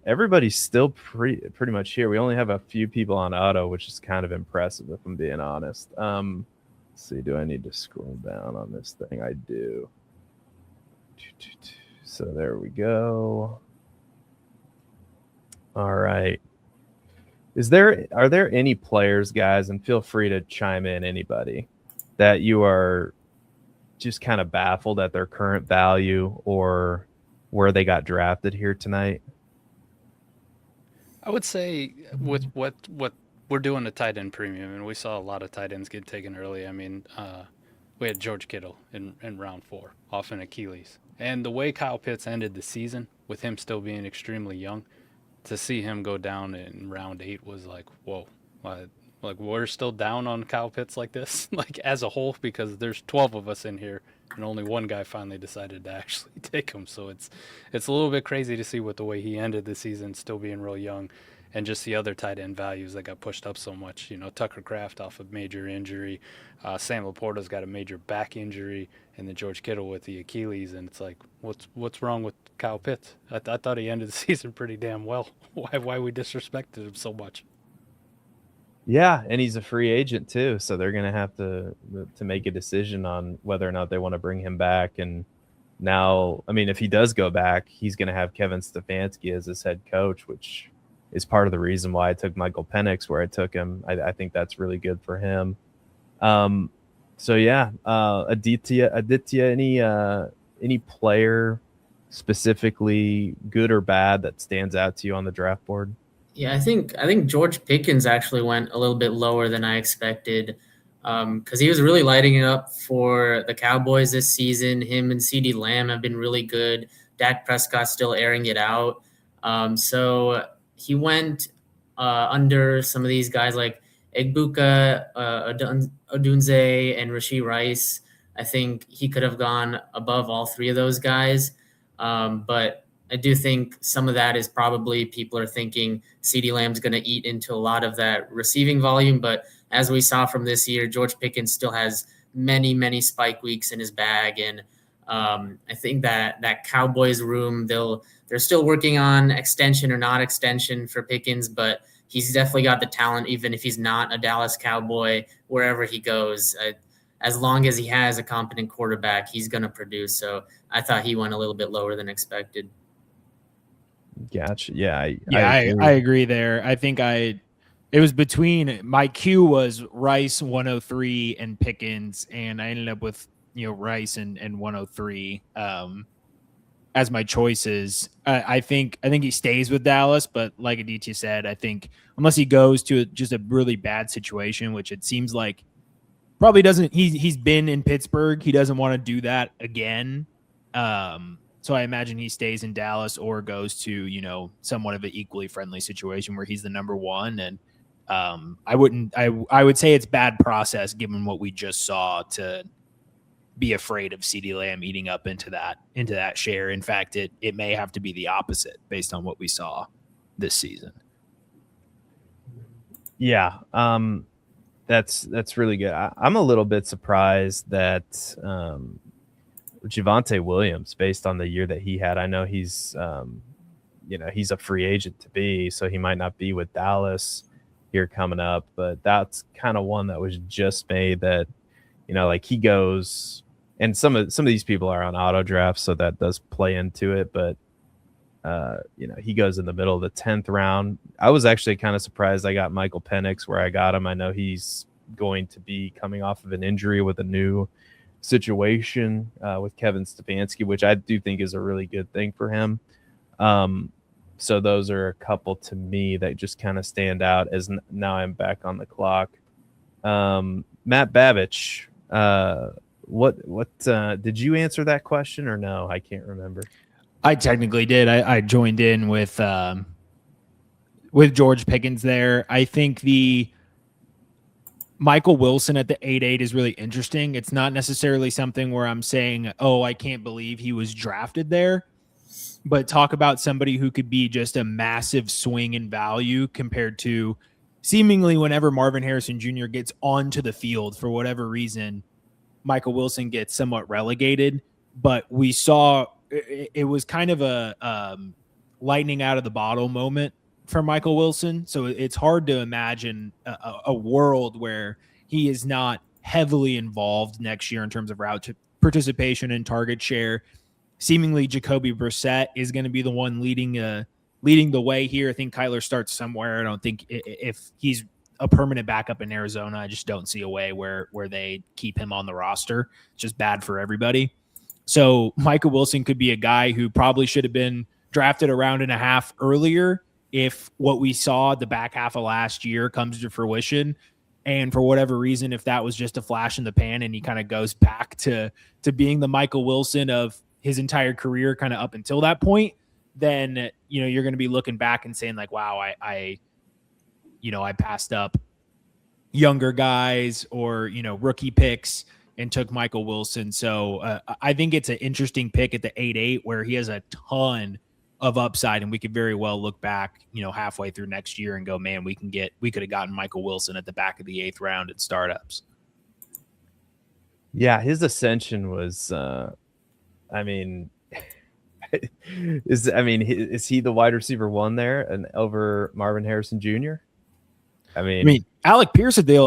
Speaker 1: everybody's still pretty much here. We only have a few people on auto, which is kind of impressive if I'm being honest. Let's see, do I need to scroll down on this thing? I do. So there we go. All right. Are there any players, guys, and feel free to chime in, anybody, that you are just kind of baffled at their current value or where they got drafted here tonight?
Speaker 3: I would say with what we're doing a tight end premium, and we saw a lot of tight ends get taken early. I mean, we had George Kittle in round 4 off an Achilles. And the way Kyle Pitts ended the season, with him still being extremely young, to see him go down in round 8 was like, whoa. Like, we're still down on Kyle Pitts like this, like as a whole, because there's 12 of us in here, and only one guy finally decided to actually take him. So it's a little bit crazy to see with the way he ended the season, still being real young, and just the other tight end values that got pushed up so much. You know, Tucker Kraft off a major injury, Sam Laporta's got a major back injury, and then George Kittle with the Achilles. And it's like, what's wrong with Kyle Pitts? I thought he ended the season pretty damn well. Why we disrespected him so much?
Speaker 1: Yeah, and he's a free agent too, so they're going to have to make a decision on whether or not they want to bring him back. And now, I mean, if he does go back, he's going to have Kevin Stefanski as his head coach, which is part of the reason why I took Michael Penix where I took him. I think that's really good for him. So yeah, Aditya, any player specifically good or bad that stands out to you on the draft board?
Speaker 2: Yeah, I think George Pickens actually went a little bit lower than I expected, because he was really lighting it up for the Cowboys this season. Him and CeeDee Lamb have been really good. Dak Prescott still airing it out. So he went under some of these guys like Egbuka, Odunze, and Rashee Rice. I think he could have gone above all 3 of those guys, but I do think some of that is probably people are thinking CeeDee Lamb's going to eat into a lot of that receiving volume. But as we saw from this year, George Pickens still has many, many spike weeks in his bag. And I think that Cowboys room, they're still working on extension or not extension for Pickens, but he's definitely got the talent, even if he's not a Dallas Cowboy, wherever he goes. As long as he has a competent quarterback, he's going to produce. So I thought he went a little bit lower than expected.
Speaker 1: Gotcha. Yeah,
Speaker 4: I agree there. I think it was between, my Q was Rice 103 and Pickens, and I ended up with Rice and 103 as my choices. I think he stays with Dallas, but like Aditya said, I think unless he goes to just a really bad situation, which it seems like probably doesn't. He's been in Pittsburgh. He doesn't want to do that again. So I imagine he stays in Dallas or goes to, somewhat of an equally friendly situation where he's the number 1. And I would say it's bad process given what we just saw to be afraid of CeeDee Lamb eating up into that share. In fact, it may have to be the opposite based on what we saw this season.
Speaker 1: Yeah. That's really good. I'm a little bit surprised that Javonte Williams, based on the year that he had, I know he's he's a free agent to be, so he might not be with Dallas here coming up, but that's kind of one that was just made that, like he goes, and some of these people are on auto drafts, so that does play into it. But he goes in the middle of the 10th round. I was actually kind of surprised I got Michael Penix where I got him. I know he's going to be coming off of an injury with a new situation with Kevin Stefanski, which I do think is a really good thing for him. So those are a couple to me that just kind of stand out as now I'm back on the clock. Matt Babich, what did you answer that question or no? I can't remember.
Speaker 4: I technically did. I joined in with George Pickens there. I think the Michael Wilson at the 8-8 is really interesting. It's not necessarily something where I'm saying, oh, I can't believe he was drafted there. But talk about somebody who could be just a massive swing in value compared to seemingly whenever Marvin Harrison Jr. gets onto the field for whatever reason, Michael Wilson gets somewhat relegated. But we saw it was kind of a lightning out of the bottle moment for Michael Wilson. So it's hard to imagine a world where he is not heavily involved next year in terms of route participation and target share. Seemingly Jacoby Brissett is going to be the one leading the way here. I think Kyler starts somewhere. I don't think if he's a permanent backup in Arizona, I just don't see a way where they keep him on the roster. It's just bad for everybody. So Michael Wilson could be a guy who probably should have been drafted a round and a half earlier if what we saw the back half of last year comes to fruition. And for whatever reason, if that was just a flash in the pan and he kind of goes back to being the Michael Wilson of his entire career kind of up until that point, then, you're going to be looking back and saying like, wow, I passed up younger guys or, rookie picks and took Michael Wilson. So I think it's an interesting pick at the 8-8 where he has a ton of upside, and we could very well look back, halfway through next year and go, man, we could have gotten Michael Wilson at the back of the 8th round at startups.
Speaker 1: Yeah, his ascension was, is he the wide receiver one there and over Marvin Harrison Jr.? I mean,
Speaker 4: Alec Pierce at the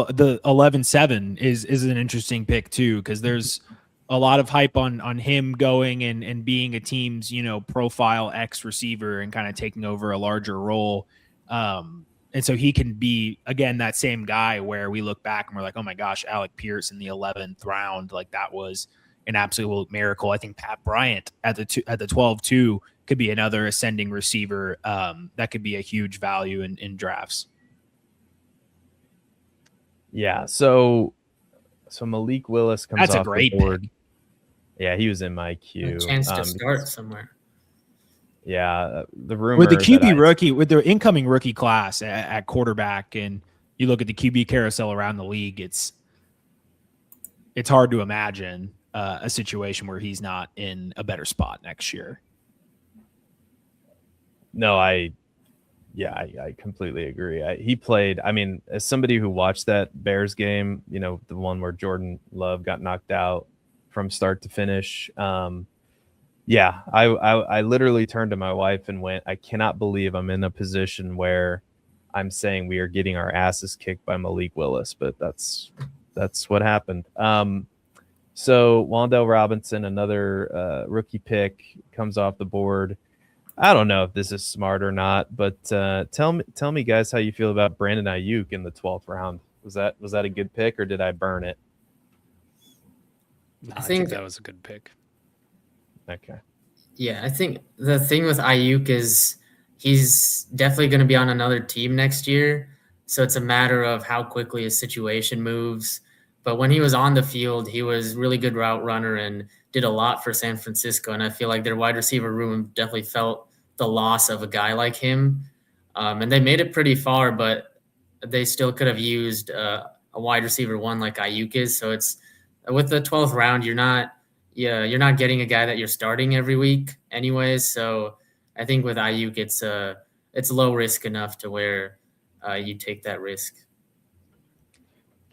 Speaker 4: 11-7 is an interesting pick too, because there's a lot of hype on him going and being a team's, profile X receiver and kind of taking over a larger role. And so he can be, again, that same guy where we look back and we're like, oh my gosh, Alec Pierce in the 11th round, like that was an absolute miracle. I think Pat Bryant at the 12-2 could be another ascending receiver that could be a huge value in drafts.
Speaker 1: Yeah, so Malik Willis comes
Speaker 4: That's
Speaker 1: off
Speaker 4: a great
Speaker 1: the board.
Speaker 4: pick.
Speaker 1: Yeah, he was in my queue.
Speaker 2: A chance to start somewhere.
Speaker 1: Yeah, the rumor
Speaker 4: with the QB rookie, with the incoming rookie class at quarterback, and you look at the QB carousel around the league, it's hard to imagine a situation where he's not in a better spot next year.
Speaker 1: No, I completely agree. He played, as somebody who watched that Bears game, the one where Jordan Love got knocked out from start to finish. I literally turned to my wife and went, I cannot believe I'm in a position where I'm saying we are getting our asses kicked by Malik Willis, but that's what happened. So Wan'Dale Robinson, another rookie pick, comes off the board. I don't know if this is smart or not, but tell me, guys, how you feel about Brandon Ayuk in the 12th round. Was that a good pick, or did I burn it?
Speaker 3: No, I think that was a good pick.
Speaker 1: Okay.
Speaker 2: Yeah, I think the thing with Ayuk is he's definitely going to be on another team next year, so it's a matter of how quickly his situation moves. But when he was on the field, he was really good route runner and did a lot for San Francisco. And I feel like their wide receiver room definitely felt the loss of a guy like him. And they made it pretty far, but they still could have used a wide receiver one like Ayuk is. So it's with the 12th round, you're not getting a guy that you're starting every week anyways. So I think with Ayuk, it's low risk enough to where you take that risk.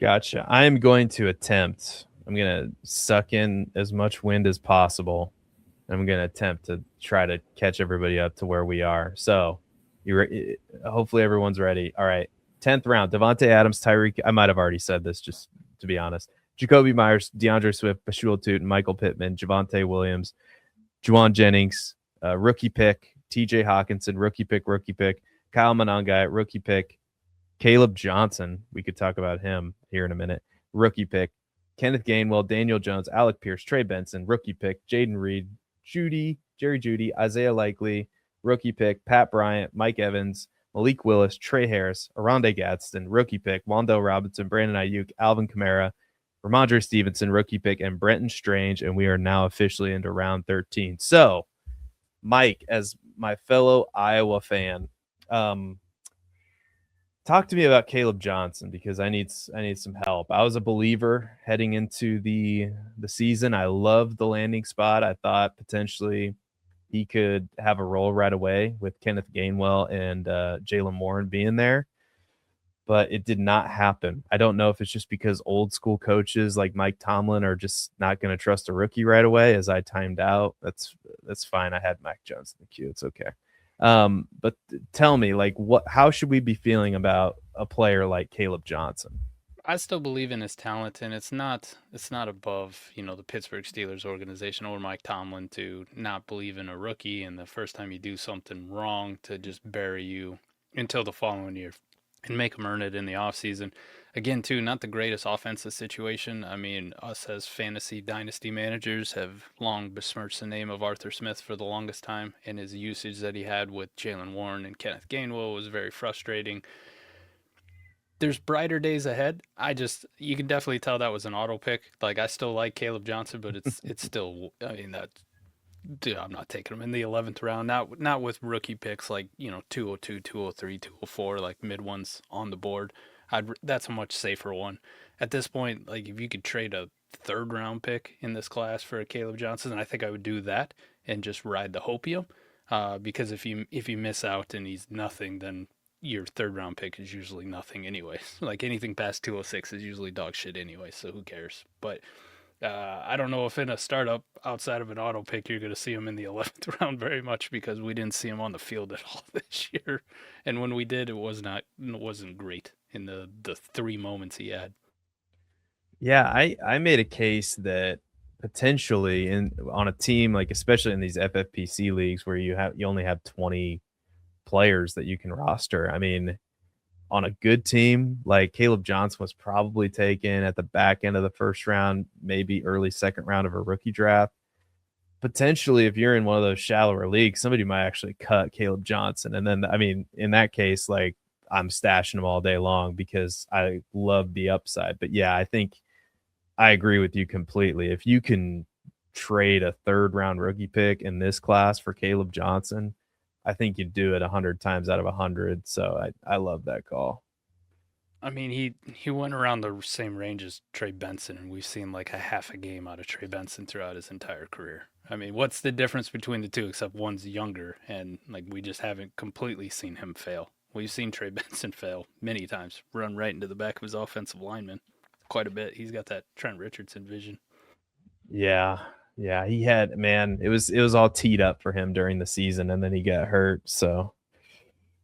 Speaker 1: Gotcha. I'm going to suck in as much wind as possible. I'm going to attempt to try to catch everybody up to where we are. So hopefully everyone's ready. All right. 10th round, Devontae Adams, Tyreek. I might have already said this, just to be honest. Jacoby Myers, DeAndre Swift, Bashul Tootin, Michael Pittman, Javonte Williams, Juwan Jennings, rookie pick, TJ Hawkinson, rookie pick. Kyle Monangai, rookie pick. Caleb Johnson, we could talk about him here in a minute, rookie pick. Kenneth Gainwell, Daniel Jones, Alec Pierce, Trey Benson, rookie pick. Jaden Reed, Jerry Jeudy, Isaiah Likely, rookie pick. Pat Bryant, Mike Evans, Malik Willis, Trey Harris, Aronde Gadsden, rookie pick. Wandale Robinson, Brandon Ayuk, Alvin Kamara, Ramondre Stevenson, rookie pick, and Brenton Strange. And we are now officially into round 13. So, Mike, as my fellow Iowa fan, talk to me about Caleb Johnson, because I need some help. I was a believer heading into the season. I loved the landing spot. I thought potentially he could have a role right away with Kenneth Gainwell and Jalen Warren being there, but it did not happen. I don't know if it's just because old school coaches like Mike Tomlin are just not going to trust a rookie right away. As I timed out, that's fine. I had Mac Jones in the queue. It's okay. But tell me, like, how should we be feeling about a player like Caleb Johnson?
Speaker 3: I still believe in his talent, and it's not above, the Pittsburgh Steelers organization or Mike Tomlin to not believe in a rookie, and the first time you do something wrong to just bury you until the following year and make them earn it in the offseason. Again, too, not the greatest offensive situation. I mean, us as fantasy dynasty managers have long besmirched the name of Arthur Smith for the longest time, and his usage that he had with Jalen Warren and Kenneth Gainwell was very frustrating. There's brighter days ahead. You can definitely tell that was an auto pick. Like, I still like Caleb Johnson, but it's still, I mean, I'm not taking him in the 11th round. Not with rookie picks like, 202, 203, 204, like mid ones on the board. That's a much safer one. At this point, like, if you could trade a 3rd round pick in this class for a Caleb Johnson, I think I would do that and just ride the hopium. Because if you miss out and he's nothing, then your 3rd round pick is usually nothing anyway. Like, anything past 206 is usually dog shit anyway, so who cares? But I don't know if in a startup outside of an auto pick you're going to see him in the 11th round very much, because we didn't see him on the field at all this year, and when we did, it wasn't great in the 3 moments he had.
Speaker 1: Yeah, I made a case that potentially on a team, like especially in these FFPC leagues where you only have 20 players that you can roster. I mean, on a good team, like Caleb Johnson was probably taken at the back end of the 1st round, maybe early 2nd round of a rookie draft. Potentially, if you're in one of those shallower leagues, somebody might actually cut Caleb Johnson. And then, I mean, in that case, like, I'm stashing him all day long because I love the upside. But yeah, I think I agree with you completely. If you can trade a 3rd round rookie pick in this class for Caleb Johnson, I think you'd do it 100 times out of 100. So I love that call.
Speaker 3: I mean, he went around the same range as Trey Benson, and we've seen like a half a game out of Trey Benson throughout his entire career. I mean, what's the difference between the two, except one's younger, and like we just haven't completely seen him fail. We've seen Trey Benson fail many times, run right into the back of his offensive lineman quite a bit. He's got that Trent Richardson vision.
Speaker 1: Yeah, he had, man, it was all teed up for him during the season, and then he got hurt, so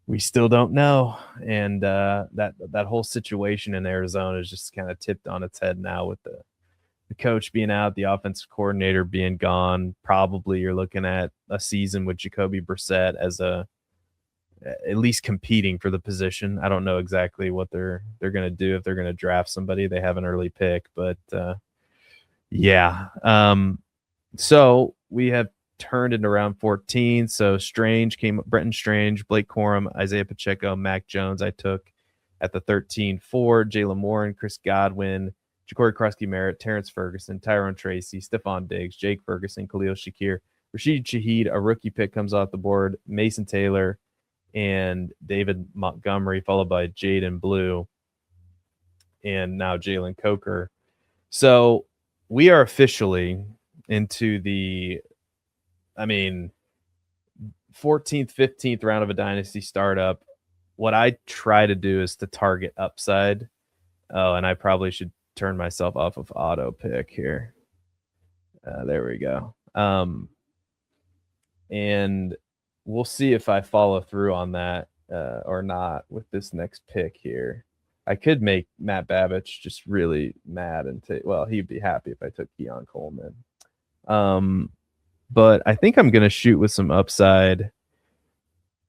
Speaker 1: we still don't know. And that whole situation in Arizona is just kind of tipped on its head now with the coach being out, the offensive coordinator being gone. Probably you're looking at a season with Jacoby Brissett as at least competing for the position. I don't know exactly what they're going to do, if they're going to draft somebody. They have an early pick, but yeah. So we have turned into round 14. So Brenton Strange, Blake Corum, Isaiah Pacheco, Mac Jones. I took at the 13-4, Jalen Warren, Chris Godwin, Ja'Cory Krusky-Merritt, Terrence Ferguson, Tyrone Tracy, Stephon Diggs, Jake Ferguson, Khalil Shakir, Rashid Shaheed. A rookie pick comes off the board, Mason Taylor, and David Montgomery, followed by Jaden Blue, and now Jalen Coker. So we are officially into the, 14th, 15th round of a dynasty startup. What I try to do is to target upside. Oh, and I probably should turn myself off of auto pick here. There we go. And we'll see if I follow through on that or not with this next pick here. I could make Matt Babich just really mad and he'd be happy if I took Keon Coleman. But I think I'm going to shoot with some upside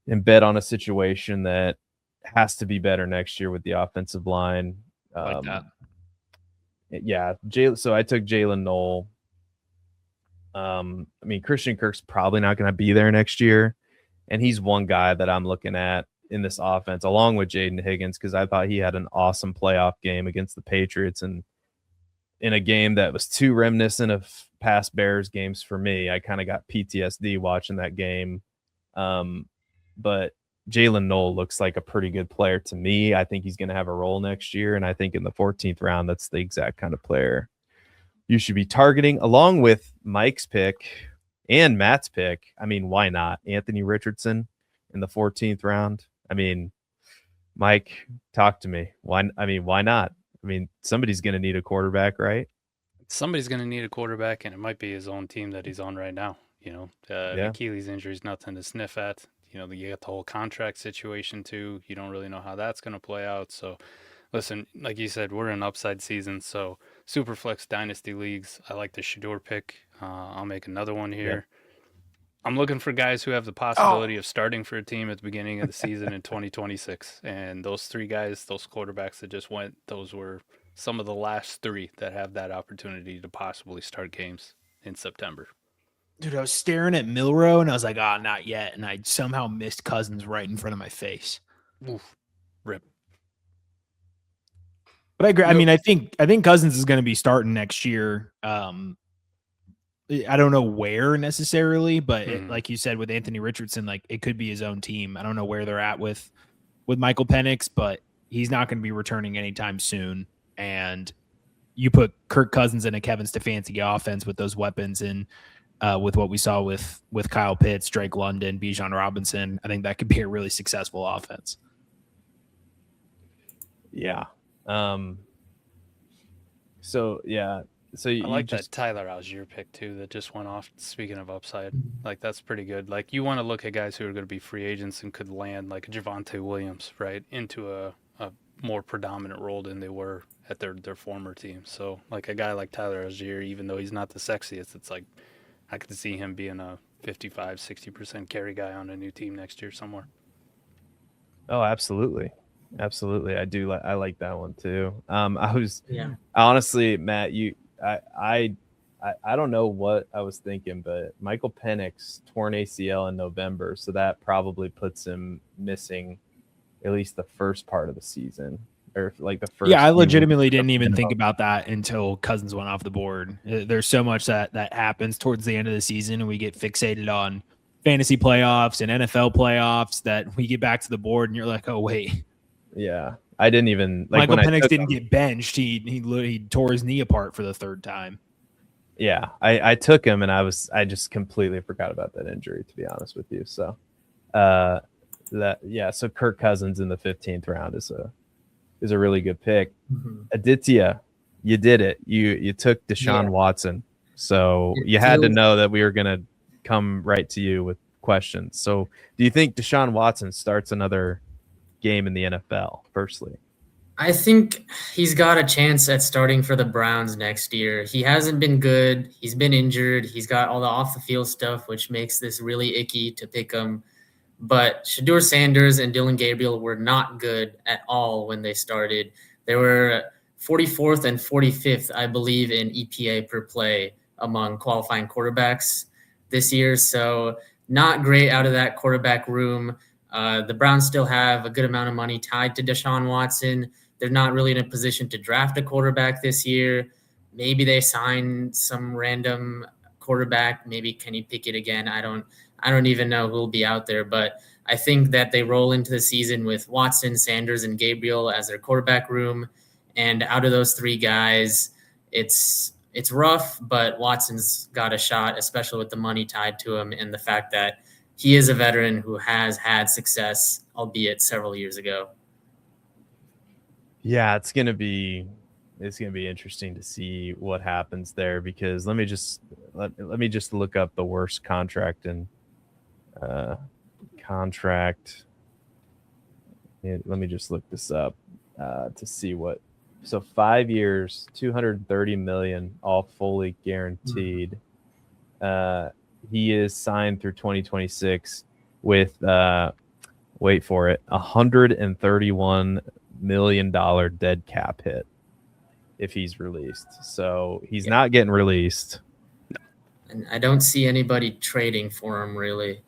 Speaker 1: and bet on a situation that has to be better next year with the offensive line.
Speaker 4: Like that.
Speaker 1: Yeah, so I took Jalen Noel. I mean, Christian Kirk's probably not going to be there next year, and he's one guy that I'm looking at in this offense, along with Jaden Higgins, because I thought he had an awesome playoff game against the Patriots, and in a game that was too reminiscent of past Bears games for me. I kind of got PTSD watching that game. But Jalen Noel looks like a pretty good player to me. I think he's going to have a role next year, and I think in the 14th round, that's the exact kind of player you should be targeting, along with Mike's pick and Matt's pick. I mean, why not? Anthony Richardson in the 14th round. I mean, Mike, talk to me. Why not? I mean, somebody's going to need a quarterback, right?
Speaker 3: Somebody's going to need a quarterback, and it might be his own team that he's on right now. The Achilles injury is nothing to sniff at. You got the whole contract situation too. You don't really know how that's going to play out. So, listen, like you said, we're in upside season. So, Superflex Dynasty leagues, I like the Shador pick. I'll make another one here. Yeah. I'm looking for guys who have the possibility of starting for a team at the beginning of the season in 2026. And those three guys, those quarterbacks that just went, those were some of the last three that have that opportunity to possibly start games in September.
Speaker 4: Dude, I was staring at Milrow and I was like, not yet. And I somehow missed Cousins right in front of my face.
Speaker 3: Oof. Rip.
Speaker 4: But I agree. I mean, I think Cousins is going to be starting next year. I don't know where necessarily, but like you said, with Anthony Richardson, like it could be his own team. I don't know where they're at with Michael Penix, but he's not going to be returning anytime soon. And you put Kirk Cousins in a Kevin Stefanski offense with those weapons and with what we saw with Kyle Pitts, Drake London, Bijan Robinson, I think that could be a really successful offense.
Speaker 1: Yeah. So I
Speaker 3: like that Tyler Algier pick too that just went off. Speaking of upside, like that's pretty good. Like you want to look at guys who are going to be free agents and could land like Javonte Williams, right, into a more predominant role than they were at their former team. So like a guy like Tyler Algier, even though he's not the sexiest, it's like I could see him being a 55-60% carry guy on a new team next year somewhere.
Speaker 1: Oh, absolutely. I like that one too. Honestly, Matt, I don't know what I was thinking, but Michael Penix torn ACL in November, so that probably puts him missing at least the first part of the season, or like the first.
Speaker 4: Yeah, I legitimately didn't even think about that until Cousins went off the board. There's so much that happens towards the end of the season, and we get fixated on fantasy playoffs and NFL playoffs that we get back to the board, and you're like, oh wait.
Speaker 1: Yeah, I didn't even like
Speaker 4: Michael Penix didn't get benched. He tore his knee apart for the third time.
Speaker 1: Yeah, I took him, and I just completely forgot about that injury, to be honest with you. So, so Kirk Cousins in the 15th round is a really good pick. Mm-hmm. Aditya, you did it. You took Deshaun Watson, so you had to know that we were gonna come right to you with questions. So, do you think Deshaun Watson starts another game in the NFL? Firstly,
Speaker 2: I think he's got a chance at starting for the Browns next year. He hasn't been good. He's been injured. He's got all the off the field stuff, which makes this really icky to pick him. But Shador Sanders and Dylan Gabriel were not good at all when they started. They were 44th and 45th, I believe, in EPA per play among qualifying quarterbacks this year. So not great out of that quarterback room. The Browns still have a good amount of money tied to Deshaun Watson. They're not really in a position to draft a quarterback this year. Maybe they sign some random quarterback. Maybe Kenny Pickett again. I don't even know who'll be out there, but I think that they roll into the season with Watson, Sanders, and Gabriel as their quarterback room. And out of those three guys, it's rough, but Watson's got a shot, especially with the money tied to him and the fact that he is a veteran who has had success, albeit several years ago.
Speaker 1: Yeah, it's gonna be interesting to see what happens there, because let me just look up the worst contract and contract. Let me just look this up to see what. So 5 years, $230 million, all fully guaranteed. He is signed through 2026 with wait for it, $131 million dead cap hit if he's released. So he's not getting released.
Speaker 2: And I don't see anybody trading for him really.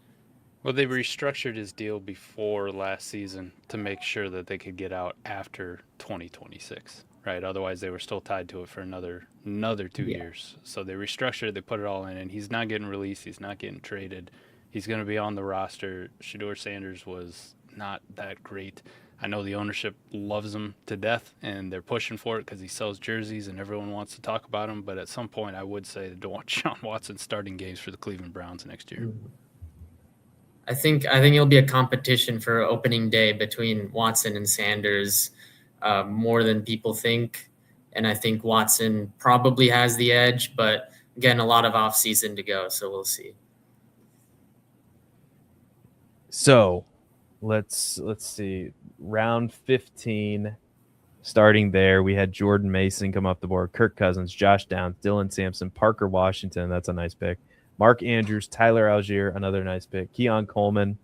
Speaker 3: Well, they restructured his deal before last season to make sure that they could get out after 2026, right? Otherwise, they were still tied to it for another 2 years. So they restructured, they put it all in, and he's not getting released. He's not getting traded. He's going to be on the roster. Shedeur Sanders was not that great. I know the ownership loves him to death, and they're pushing for it because he sells jerseys and everyone wants to talk about him. But at some point, I would say that Deshaun Watson starting games for the Cleveland Browns next year.
Speaker 2: I think it'll be a competition for opening day between Watson and Sanders more than people think. And I think Watson probably has the edge, but again, a lot of offseason to go, so we'll see.
Speaker 1: So let's see. Round 15, starting there, we had Jordan Mason come up the board, Kirk Cousins, Josh Downs, Dylan Sampson, Parker Washington. That's a nice pick. Mark Andrews, Tyler Algier, another nice pick. Keon Coleman,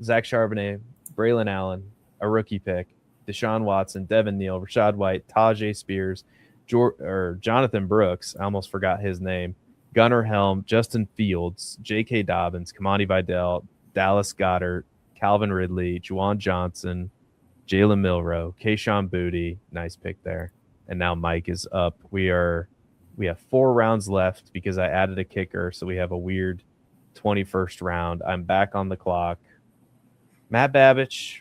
Speaker 1: Zach Charbonnet, Braylon Allen, a rookie pick. Deshaun Watson, Devin Neal, Rashad White, Tajay Spears, Jonathan Brooks. I almost forgot his name. Gunnar Helm, Justin Fields, J.K. Dobbins, Kamani Vidal, Dallas Goedert, Calvin Ridley, Juwan Johnson, Jalen Milroe, Kayshon Boutte. Nice pick there. And now Mike is up. We have 4 rounds left because I added a kicker, so we have a weird 21st round. I'm back on the clock. Matt Babich,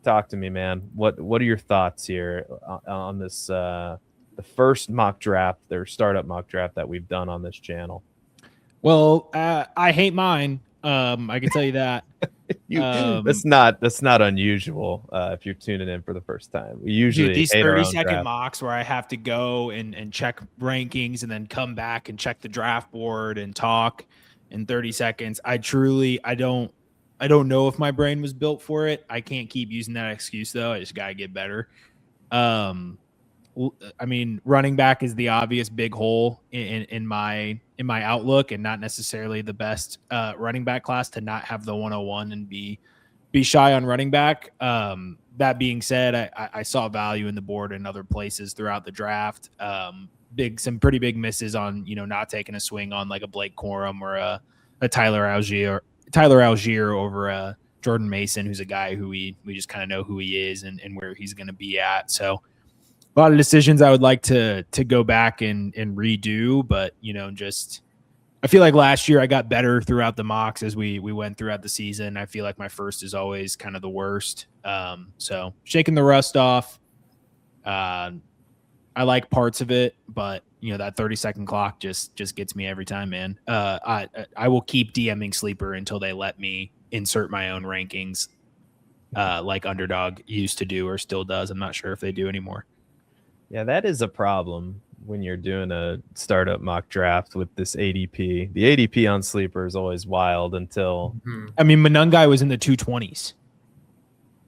Speaker 1: talk to me, man. What are your thoughts here on this the first mock draft, their startup mock draft that we've done on this channel?
Speaker 4: Well, I hate mine. I can tell you that.
Speaker 1: That's not unusual if you're tuning in for the first time. We usually
Speaker 4: these
Speaker 1: hate our own
Speaker 4: 30-second
Speaker 1: draft.
Speaker 4: mocks where I have to go and check rankings and then come back and check the draft board and talk in 30 seconds. I don't know if my brain was built for it. I can't keep using that excuse though. I just gotta get better. I mean, running back is the obvious big hole in my outlook, and not necessarily the best running back class to not have the 101 and be shy on running back. That being said, I saw value in the board in other places throughout the draft. Some pretty big misses on not taking a swing on like a Blake Corum or a Tyler Algier over Jordan Mason, who's a guy who we just kind of know who he is and where he's going to be at. So a lot of decisions I would like to go back and redo, but I feel like last year I got better throughout the mocks as we went throughout the season. I feel like my first is always kind of the worst. So shaking the rust off. I like parts of it, but that 30-second clock just gets me every time, man. I will keep DMing Sleeper until they let me insert my own rankings, like Underdog used to do or still does. I'm not sure if they do anymore.
Speaker 1: Yeah, that is a problem when you're doing a startup mock draft with this ADP. The ADP on Sleeper is always wild until...
Speaker 4: I mean, Monungai was in the 220s.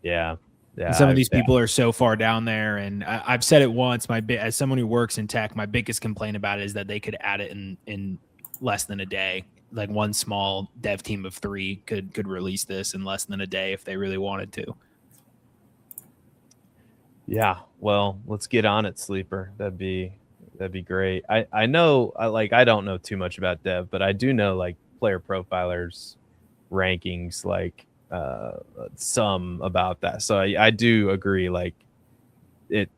Speaker 1: Yeah.
Speaker 4: And some of these people are so far down there, and I've said it once. As someone who works in tech, my biggest complaint about it is that they could add it in less than a day. Like one small dev team of 3 could release this in less than a day if they really wanted to.
Speaker 1: Yeah, well, let's get on it, Sleeper. That'd be great. I know, I don't know too much about dev, but I do know like player profilers rankings, like some about that. So I do agree. Like it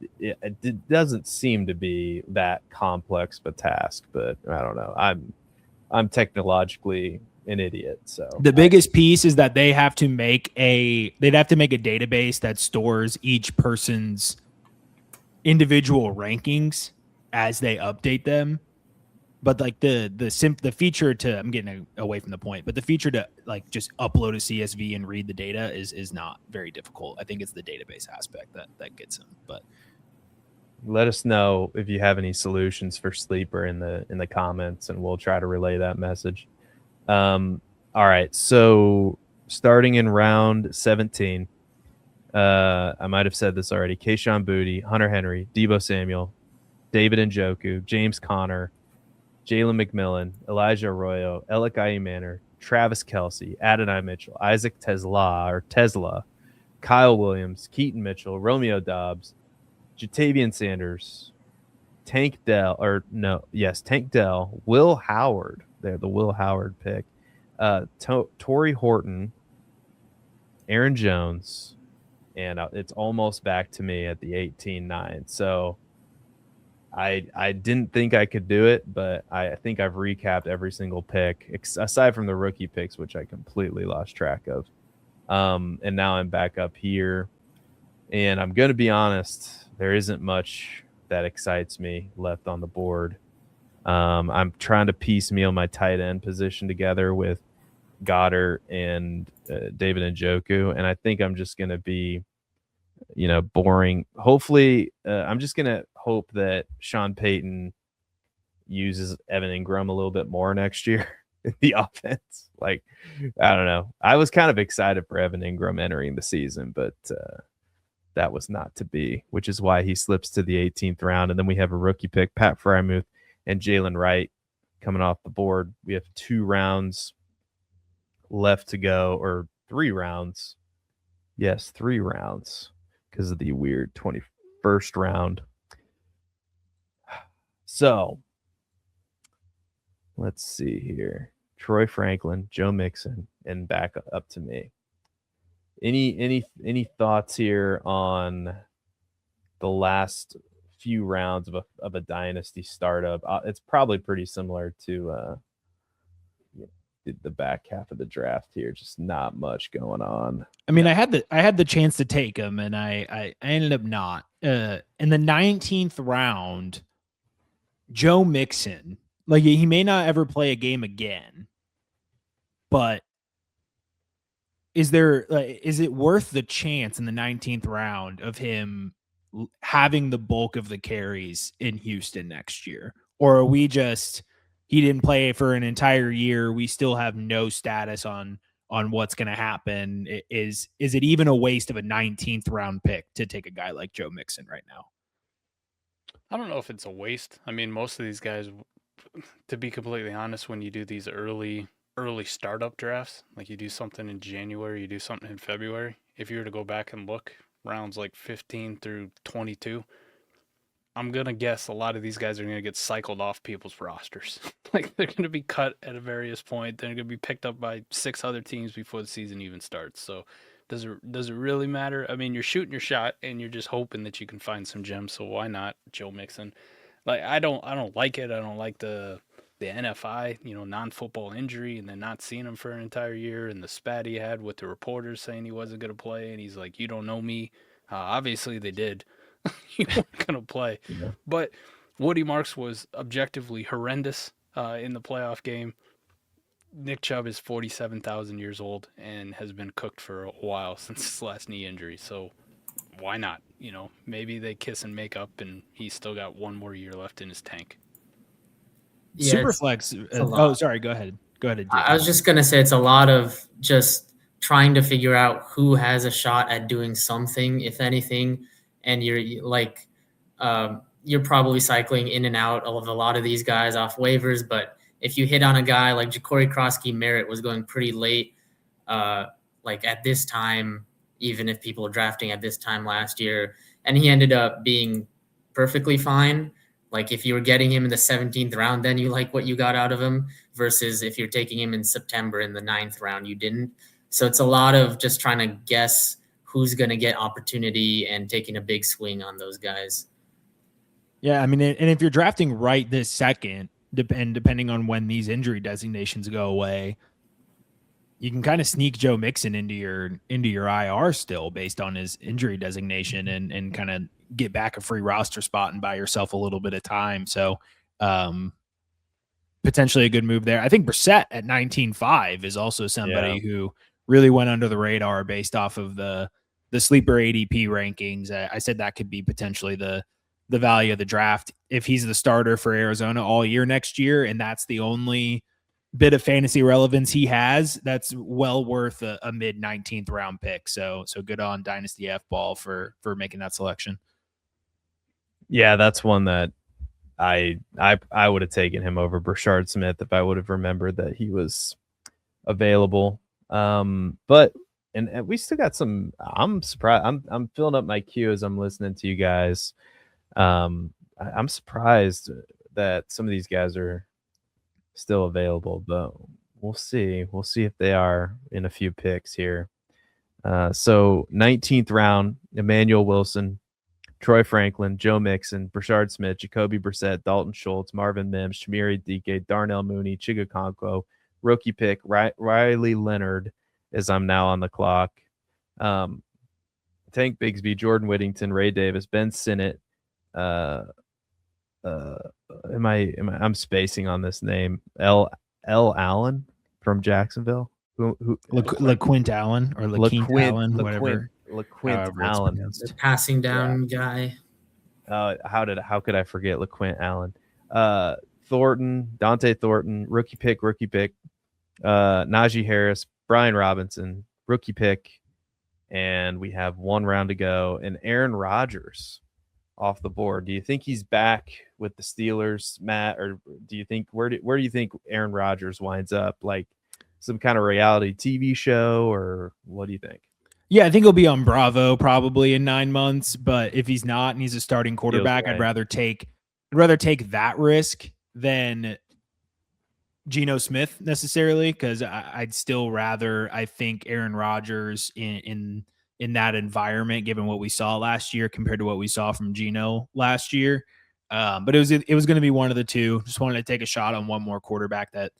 Speaker 1: doesn't seem to be that complex of a task, but I don't know. I'm technologically an idiot. So
Speaker 4: the biggest piece is that they'd have to make a database that stores each person's individual rankings as they update them. But like the feature to, I'm getting away from the point, but the feature to like just upload a CSV and read the data is not very difficult. I think it's the database aspect that gets them. But
Speaker 1: let us know if you have any solutions for Sleeper in the comments, and we'll try to relay that message. All right, so starting in round 17, I might have said this already. Kayshon Boutte, Hunter Henry, Deebo Samuel, David Njoku, James Conner, Jalen McMillan, Elijah Arroyo, Alec Manor, Travis Kelce, Adonai Mitchell, Isaac Tesla, Kyle Williams, Keaton Mitchell, Romeo Dobbs, Jatavian Sanders, Tank Dell, Will Howard. They're the Will Howard pick. Torrey Horton, Aaron Jones, and it's almost back to me at the 18-9. So I didn't think I could do it, but I think I've recapped every single pick, aside from the rookie picks, which I completely lost track of. And now I'm back up here. And I'm going to be honest, there isn't much that excites me left on the board. I'm trying to piecemeal my tight end position together with Goddard and David Njoku, and I think I'm just going to be, boring. Hopefully, I'm just going to hope that Sean Payton uses Evan Ingram a little bit more next year in the offense. Like, I don't know. I was kind of excited for Evan Ingram entering the season, but that was not to be, which is why he slips to the 18th round. And then we have a rookie pick, Pat Frymuth and Jalen Wright coming off the board. We have 2 rounds left to go, or 3 rounds. Yes, 3 rounds because of the weird 21st round. So let's see here. Troy Franklin, Joe Mixon, and back up to me. Any thoughts here on the last few rounds of a dynasty startup? It's probably pretty similar to the back half of the draft here. Just not much going on.
Speaker 4: I mean, I had the chance to take him, and I ended up not. In the 19th round, Joe Mixon, like, he may not ever play a game again, but is it worth the chance in the 19th round of him having the bulk of the carries in Houston next year? Or are we just, he didn't play for an entire year, we still have no status on what's going to happen? Is it even a waste of a 19th round pick to take a guy like Joe Mixon right now?
Speaker 3: I don't know if it's a waste. I mean, most of these guys, to be completely honest, when you do these early startup drafts, like you do something in January, you do something in February, if you were to go back and look rounds like 15 through 22, I'm going to guess a lot of these guys are going to get cycled off people's rosters. Like, they're going to be cut at a various point. They're going to be picked up by 6 other teams before the season even starts. So does it really matter? I mean, you're shooting your shot and you're just hoping that you can find some gems. So why not Joe Mixon? Like, I don't like it. I don't like the NFI, non-football injury, and then not seeing him for an entire year, and the spat he had with the reporters saying he wasn't going to play, and he's like, you don't know me. Obviously they did. You weren't going to play. Yeah. But Woody Marks was objectively horrendous in the playoff game. Nick Chubb is 47,000 years old and has been cooked for a while since his last knee injury. So why not? Maybe they kiss and make up, and he's still got 1 more year left in his tank.
Speaker 4: Yeah, Superflex. Sorry. Go ahead.
Speaker 2: I was just going to say it's a lot of just trying to figure out who has a shot at doing something, if anything. And you're probably cycling in and out of a lot of these guys off waivers. But if you hit on a guy like Ja'Cory Krosky-Merritt was going pretty late, like at this time, even if people are drafting at this time last year, and he ended up being perfectly fine. Like, if you were getting him in the 17th round, then you like what you got out of him, versus if you're taking him in September in the 9th round, you didn't. So it's a lot of just trying to guess who's going to get opportunity and taking a big swing on those guys.
Speaker 4: Yeah, I mean, and if you're drafting right this second, depending on when these injury designations go away, you can kind of sneak Joe Mixon into your IR still based on his injury designation and kind of get back a free roster spot and buy yourself a little bit of time. So potentially a good move there. I think Brissett at 19.5 is also somebody who really went under the radar based off of the sleeper ADP rankings. I said that could be potentially the value of the draft if he's the starter for Arizona all year next year, and that's the only bit of fantasy relevance he has. That's well worth a mid 19th round pick. So good on Dynasty F Ball for making that selection.
Speaker 1: Yeah, that's one that I would have taken him over Brashard Smith if I would have remembered that he was available. But and we still got some. I'm surprised. I'm filling up my queue as I'm listening to you guys. I'm surprised that some of these guys are still available, but we'll see. We'll see if they are in a few picks here. So 19th round, Emmanuel Wilson, Troy Franklin, Joe Mixon, Brashard Smith, Jacoby Brissett, Dalton Schultz, Marvin Mims, Shamiri Dike, Darnell Mooney, Chigakonkwo, rookie pick, Riley Leonard, as I'm now on the clock. Tank Bigsby, Jordan Whittington, Ray Davis, Ben Sinnott. I'm spacing on this name. L. Allen from Jacksonville.
Speaker 4: LaQuint Allen or LaQuint Allen, whatever.
Speaker 1: LaQuint Allen.
Speaker 2: The passing down guy.
Speaker 1: How could I forget LaQuint Allen? Dante Thornton, rookie pick. Najee Harris, Brian Robinson, rookie pick, and we have one round to go. And Aaron Rodgers off the board. Do you think he's back with the Steelers, Matt, or do you think where do you think Aaron Rodgers winds up? Like some kind of reality TV show, or what do you think?
Speaker 4: Yeah, I think he'll be on Bravo probably in 9 months. But if he's not and he's a starting quarterback,
Speaker 1: right.
Speaker 4: I'd rather take that risk than Geno Smith necessarily, because I'd still rather, I think, Aaron Rodgers in that environment, given what we saw last year compared to what we saw from Geno last year. But it was going to be one of the two. Just wanted to take a shot on one more quarterback that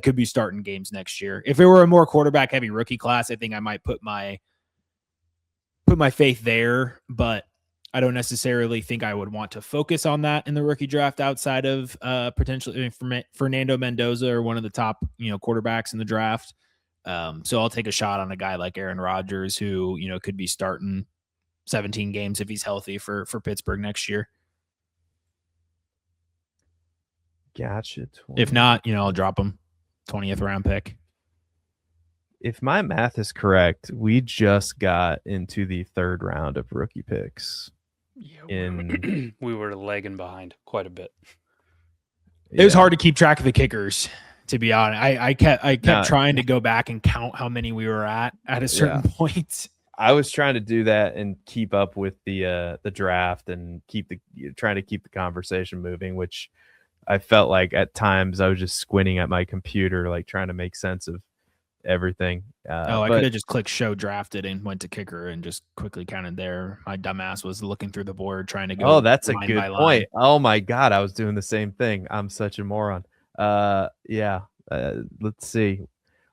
Speaker 4: could be starting games next year. If it were a more quarterback heavy rookie class, I think I might put my faith there, but I don't necessarily think I would want to focus on that in the rookie draft outside of potentially Fernando Mendoza or one of the top, quarterbacks in the draft. So I'll take a shot on a guy like Aaron Rodgers who, could be starting 17 games if he's healthy for Pittsburgh next year.
Speaker 1: Gotcha.
Speaker 4: If not, I'll drop him. 20th round pick.
Speaker 1: If my math is correct, we just got into the third round of rookie picks.
Speaker 3: Yeah, we were lagging behind quite a bit.
Speaker 4: It was hard to keep track of the kickers, to be honest. I kept trying to go back and count how many we were at a certain point.
Speaker 1: I was trying to do that and keep up with the draft and trying to keep the conversation moving, which I felt like at times I was just squinting at my computer, like trying to make sense of everything.
Speaker 4: I could have just clicked show drafted and went to kicker and just quickly counted there. My dumbass was looking through the board trying to go.
Speaker 1: Oh, that's a good point. Oh my God, I was doing the same thing. I'm such a moron. Let's see.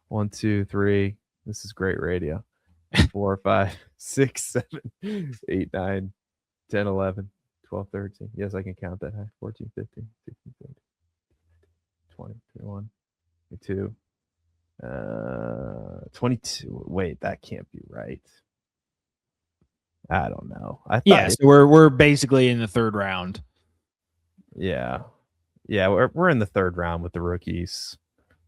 Speaker 1: 1, 2, 3. This is great radio. 4, 5, 6, 7, 8, 9, 10, 11, 12, 13. Yes, I can count that high. 14, 15, 16, 17, 20, 21, 22. 22. Wait, that can't be right. I don't know.
Speaker 4: So we're basically in the third round.
Speaker 1: Yeah, we're in the third round with the rookies.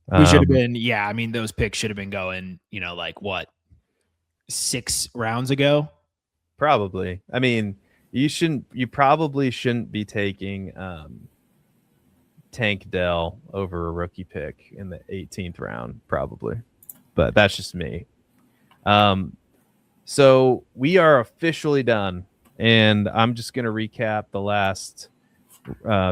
Speaker 4: We should have been. Yeah, I mean those picks should have been going. 6 rounds ago.
Speaker 1: Probably. I mean, you probably shouldn't be taking Tank Dell over a rookie pick in the 18th round, probably, but that's just me. So we are officially done, and I'm just going to recap the last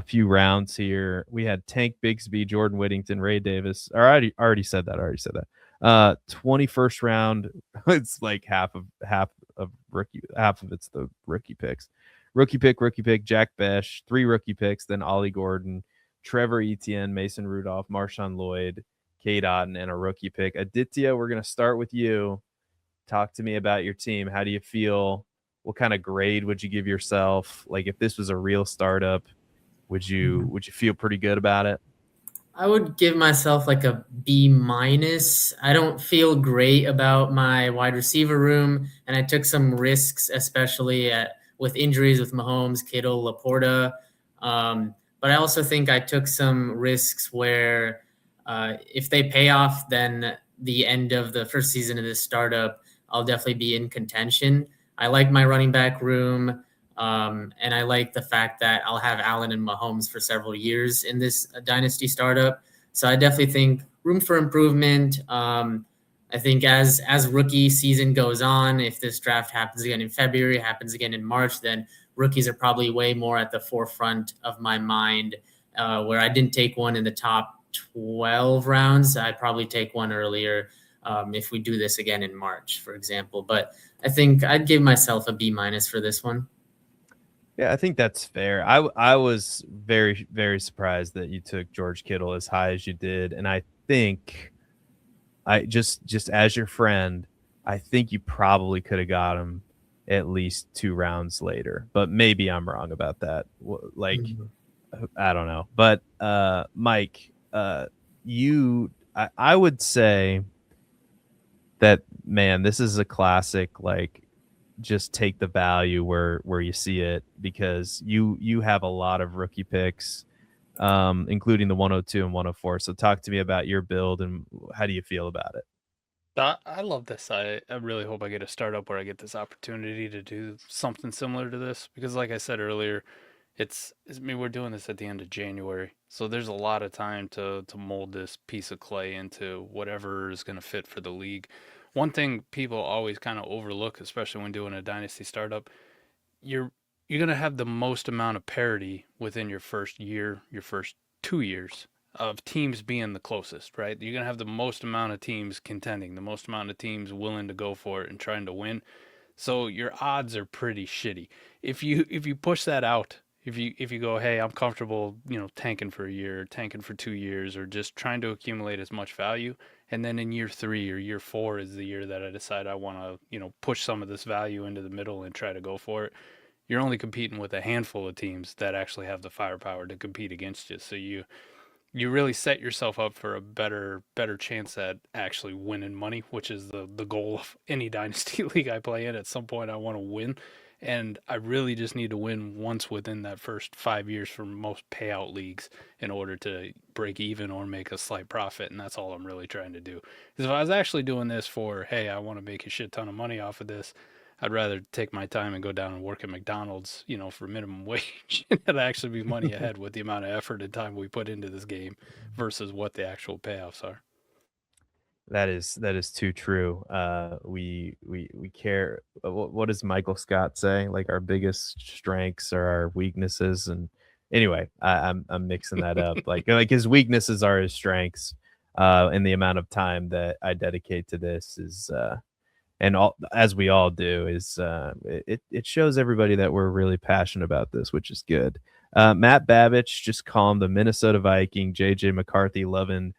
Speaker 1: few rounds here. We had Tank Bigsby, Jordan Whittington, Ray Davis. I already said that. 21st round. It's like half of rookie. Half of it's the rookie picks. Rookie pick, Jack Besh. 3 rookie picks, then Ollie Gordon, Trevor Etienne, Mason Rudolph, Marshawn Lloyd, Cade Otton, and a rookie pick. Aditya, we're going to start with you. Talk to me about your team. How do you feel? What kind of grade would you give yourself? Like if this was a real startup, would you feel pretty good about it?
Speaker 2: I would give myself like a B-. I don't feel great about my wide receiver room, and I took some risks, especially with injuries with Mahomes, Kittle, Laporta. But I also think I took some risks where if they pay off, then the end of the first season of this startup, I'll definitely be in contention. I like my running back room, and I like the fact that I'll have Allen and Mahomes for several years in this dynasty startup. So I definitely think room for improvement. I think as rookie season goes on, if this draft happens again in February, happens again in March, then rookies are probably way more at the forefront of my mind. Where I didn't take one in the top 12 rounds, I'd probably take one earlier if we do this again in March, for example. But I think I'd give myself a B- for this one.
Speaker 1: Yeah, I think that's fair. I was very, very surprised that you took George Kittle as high as you did, and I think I just as your friend, I think you probably could have got him at least 2 rounds later, but maybe I'm wrong about that. Like, I don't know. But Mike, I would say that, man, this is a classic, like, just take the value where you see it, because you have a lot of rookie picks, including the 102 and 104. So talk to me about your build and how do you feel about it?
Speaker 3: I love this. I really hope I get a startup where I get this opportunity to do something similar to this because, like I said earlier, I mean, we're doing this at the end of January, so there's a lot of time to mold this piece of clay into whatever is going to fit for the league. One thing people always kind of overlook, especially when doing a dynasty startup, you're you're going to have the most amount of parity within your first year, your first 2 years of teams being the closest, right? You're going to have the most amount of teams contending, the most amount of teams willing to go for it and trying to win. So your odds are pretty shitty. If you push that out, if you go, hey, I'm comfortable, tanking for a year, tanking for 2 years, or just trying to accumulate as much value, and then in year 3 or year 4 is the year that I decide I want to, push some of this value into the middle and try to go for it. You're only competing with a handful of teams that actually have the firepower to compete against you. So you really set yourself up for a better chance at actually winning money, which is the goal of any dynasty league I play in. At some point I want to win, and I really just need to win once within that first 5 years for most payout leagues in order to break even or make a slight profit. And that's all I'm really trying to do. Because if I was actually doing this for, hey, I want to make a shit ton of money off of this, I'd rather take my time and go down and work at McDonald's, for minimum wage. It'd actually be money ahead with the amount of effort and time we put into this game versus what the actual payoffs are.
Speaker 1: That is too true. We care. What does Michael Scott say? Like, our biggest strengths are our weaknesses. And anyway, I'm mixing that up. Like his weaknesses are his strengths. And the amount of time that I dedicate to this is and all, as we all do, is it shows everybody that we're really passionate about this, which is good. Matt Babich, just call him the Minnesota Viking, JJ McCarthy loving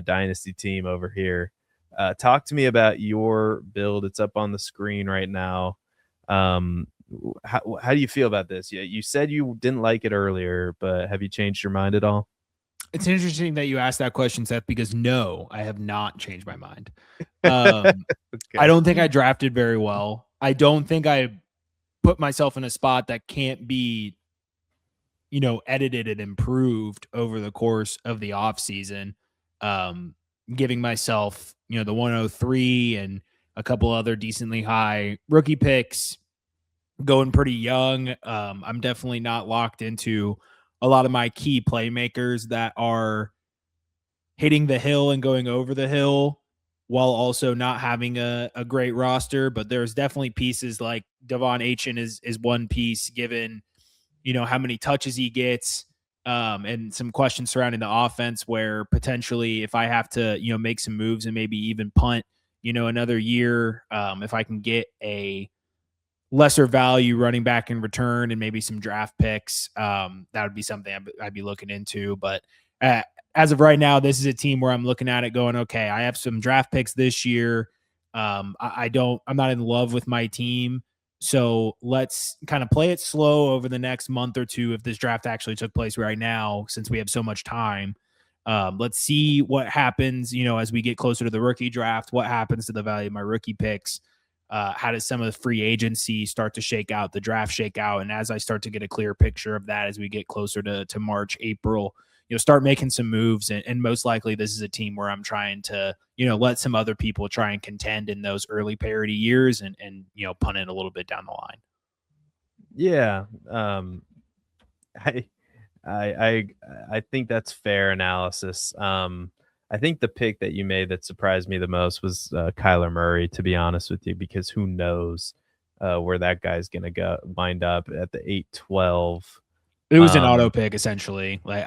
Speaker 1: dynasty team over here. Talk to me about your build. It's up on the screen right now. How do you feel about this? Yeah, you said you didn't like it earlier, but have you changed your mind at all?
Speaker 4: It's interesting that you asked that question, Seth, because no, I have not changed my mind. Okay. I don't think I drafted very well. I don't think I put myself in a spot that can't be, edited and improved over the course of the off season. Giving myself, the 103 and a couple other decently high rookie picks, going pretty young. I'm definitely not locked into a lot of my key playmakers that are hitting the hill and going over the hill while also not having a great roster. But there's definitely pieces like Devon Achen is one piece, given, how many touches he gets, and some questions surrounding the offense where potentially if I have to, make some moves and maybe even punt, another year, if I can get a lesser value running back in return and maybe some draft picks, that would be something I'd be looking into. But as of right now, this is a team where I'm looking at it going, okay, I have some draft picks this year. I'm not in love with my team. So let's kind of play it slow over the next month or two. If this draft actually took place right now, since we have so much time, let's see what happens, as we get closer to the rookie draft, what happens to the value of my rookie picks. How does some of the free agency start to shake out, the draft shake out? And as I start to get a clear picture of that, as we get closer to March, April, start making some moves. And most likely this is a team where I'm trying to, let some other people try and contend in those early parity years and punt it a little bit down the line.
Speaker 1: Yeah. I think that's fair analysis. I think the pick that you made that surprised me the most was Kyler Murray, to be honest with you, because who knows where that guy's going to wind up at the 8-12.
Speaker 4: It was an auto pick essentially. Like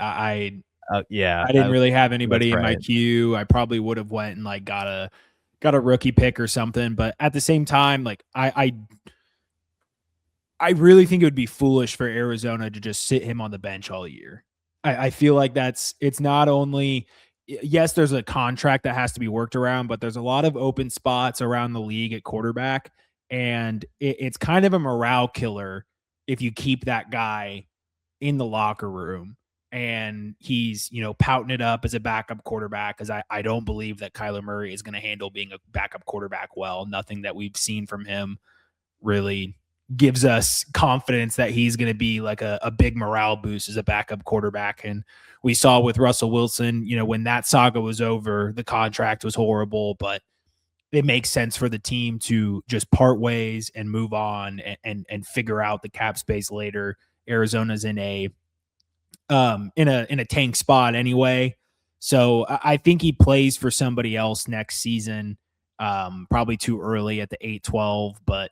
Speaker 1: Yeah,
Speaker 4: I didn't really have anybody in my
Speaker 1: right.
Speaker 4: queue. I probably would have went and like got a rookie pick or something. But at the same time, like I really think it would be foolish for Arizona to just sit him on the bench all year. I feel like it's not only, yes, there's a contract that has to be worked around, but there's a lot of open spots around the league at quarterback. And it's kind of a morale killer if you keep that guy in the locker room and he's, pouting it up as a backup quarterback. Cause I don't believe that Kyler Murray is going to handle being a backup quarterback well. Nothing that we've seen from him really gives us confidence that he's going to be like a big morale boost as a backup quarterback. And we saw with Russell Wilson, when that saga was over, the contract was horrible, but it makes sense for the team to just part ways and move on and figure out the cap space later. Arizona's in a tank spot anyway. So I think he plays for somebody else next season. Probably too early at the 8-12, but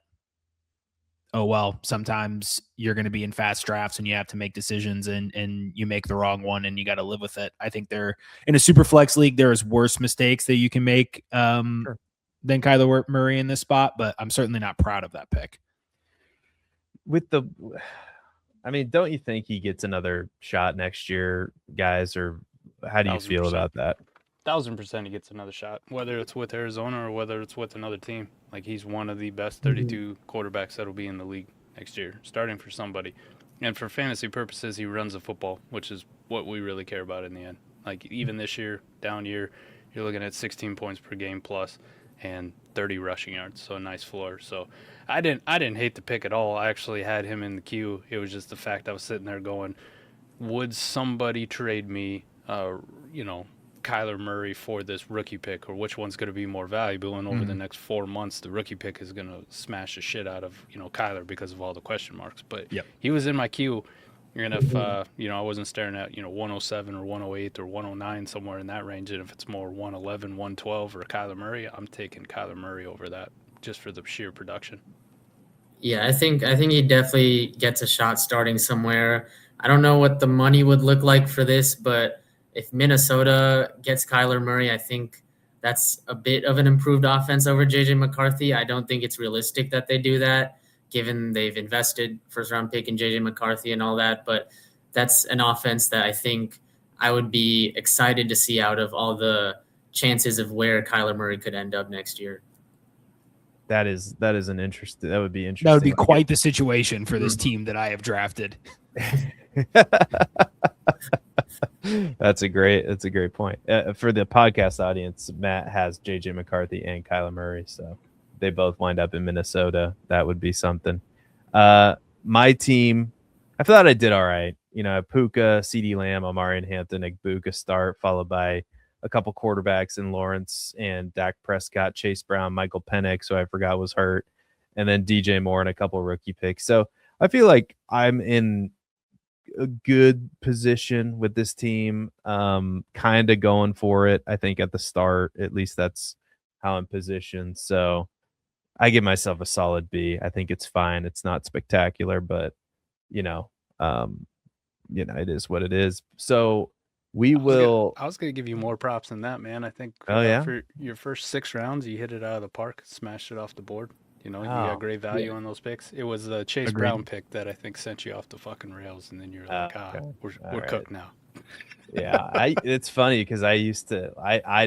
Speaker 4: oh well, sometimes you're going to be in fast drafts and you have to make decisions and you make the wrong one and you got to live with it. I think they're in a super flex league. There's worse mistakes that you can make than Kyler Murray in this spot, but I'm certainly not proud of that pick.
Speaker 1: Don't you think he gets another shot next year, guys? Or how do you feel about that?
Speaker 3: 1,000% he gets another shot, whether it's with Arizona or whether it's with another team. Like, he's one of the best 32 quarterbacks that'll be in the league next year, starting for somebody. And for fantasy purposes, he runs the football, which is what we really care about in the end. Like, even this year, down year, you're looking at 16 points per game plus and 30 rushing yards, so a nice floor. So I didn't hate the pick at all. I actually had him in the queue. It was just the fact I was sitting there going, would somebody trade me, Kyler Murray for this rookie pick, or which one's going to be more valuable? And over the next 4 months, the rookie pick is going to smash the shit out of, Kyler because of all the question marks. But he was in my queue. And if, I wasn't staring at, 107 or 108 or 109, somewhere in that range. And if it's more 111, 112 or Kyler Murray, I'm taking Kyler Murray over that just for the sheer production.
Speaker 2: Yeah, I think he definitely gets a shot starting somewhere. I don't know what the money would look like for this, but if Minnesota gets Kyler Murray, I think that's a bit of an improved offense over JJ McCarthy. I don't think it's realistic that they do that, given they've invested first-round pick in JJ McCarthy and all that. But that's an offense that I think I would be excited to see out of all the chances of where Kyler Murray could end up next year.
Speaker 1: That would be interesting.
Speaker 4: That would be quite the situation for this team that I have drafted.
Speaker 1: That's a great point. For the podcast audience, Matt has JJ McCarthy and Kyler Murray, so they both wind up in Minnesota. That would be something. My team, I thought I did all right. Puka, CeeDee Lamb, Amari and Hampton, Igbuka start, followed by a couple quarterbacks in Lawrence and Dak Prescott, Chase Brown, Michael Penix, who I forgot was hurt, and then DJ Moore and a couple rookie picks. So I feel like I'm in a good position with this team, kind of going for it. I think at the start, at least that's how I'm positioned. So I give myself a solid B. I think it's fine. It's not spectacular, but it is what it is. So I
Speaker 3: was going to give you more props than that, man. I think for your first 6 rounds, you hit it out of the park, smashed it off the board. You got great value on those picks. It was the Chase Brown pick that I think sent you off the fucking rails, and then you're like, we're cooked now.
Speaker 1: Yeah, it's funny because I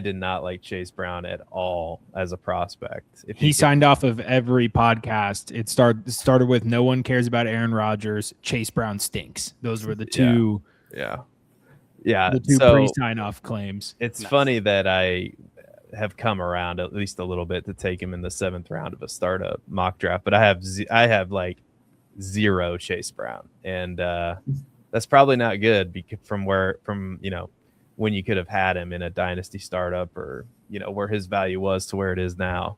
Speaker 1: did not like Chase Brown at all as a prospect.
Speaker 4: He signed off of every podcast. It started with no one cares about Aaron Rodgers. Chase Brown stinks. Those were the two.
Speaker 1: Yeah.
Speaker 4: The two pre-sign off claims.
Speaker 1: It's funny that I have come around at least a little bit to take him in the 7th round of a startup mock draft, but I have like 0 Chase Brown, and that's probably not good from when you could have had him in a dynasty startup or where his value was to where it is now,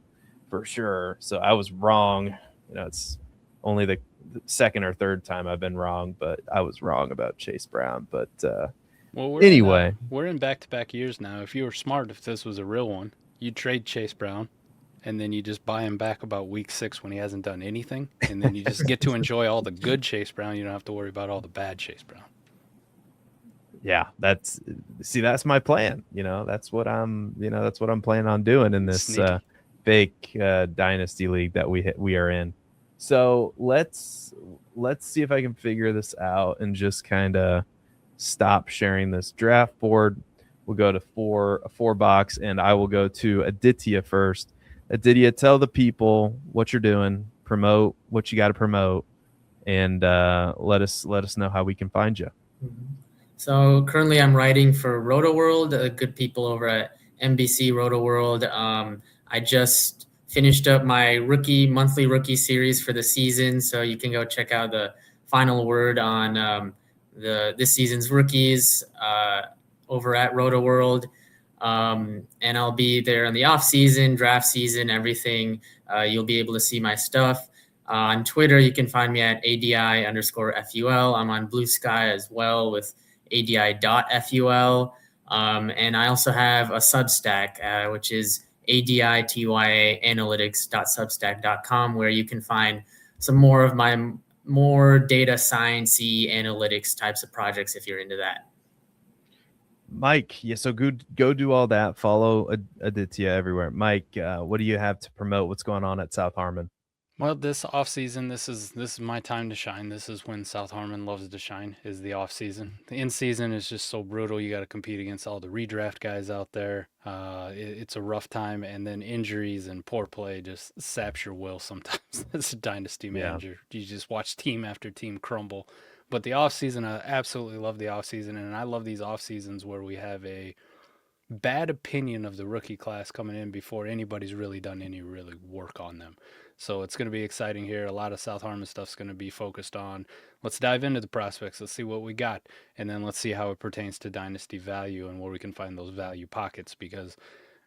Speaker 1: for sure. So I was wrong. It's only the 2nd or 3rd time I've been wrong, but I was wrong about Chase Brown. But
Speaker 3: Well,
Speaker 1: Anyway.
Speaker 3: we're in back-to-back years now. If you were smart, if this was a real one, you'd trade Chase Brown, and then you just buy him back about week 6 when he hasn't done anything, and then you just get to enjoy all the good Chase Brown. You don't have to worry about all the bad Chase Brown.
Speaker 1: Yeah, that's my plan. That's what I'm planning on doing in this fake dynasty league that we are in. So let's see if I can figure this out and just kind of stop sharing this draft board. We'll go to a 4-box, and I will go to Aditya first. Aditya, tell the people what you're doing, promote what you got to promote, and let us know how we can find you.
Speaker 2: So currently I'm writing for Roto World, good people over at NBC Roto World. I just finished up my monthly rookie series for the season, so you can go check out the final word on this season's rookies over at Roto World. And I'll be there in the off season, draft season, everything. You'll be able to see my stuff. On Twitter, you can find me at ADI_FUL. I'm on Blue Sky as well with ADI.FUL. And I also have a Substack, which is ADITYAanalytics.substack.com, where you can find some more of my more data science-y analytics types of projects if you're into that.
Speaker 1: Mike, yeah, so go do all that. Follow Aditya everywhere. Mike, what do you have to promote? What's going on at South Harmon?
Speaker 3: Well, this off season, this is my time to shine. This is when South Harmon loves to shine, is the off season. The in season is just so brutal. You got to compete against all the redraft guys out there. It's a rough time, and then injuries and poor play just saps your will sometimes as a dynasty manager. Yeah. You just watch team after team crumble. But the off season, I absolutely love the off season, and I love these off seasons where we have a bad opinion of the rookie class coming in before anybody's really done any really work on them. So it's going to be exciting here. A lot of South Harmon stuff's going to be focused on, let's dive into the prospects. Let's see what we got. And then let's see how it pertains to dynasty value and where we can find those value pockets, because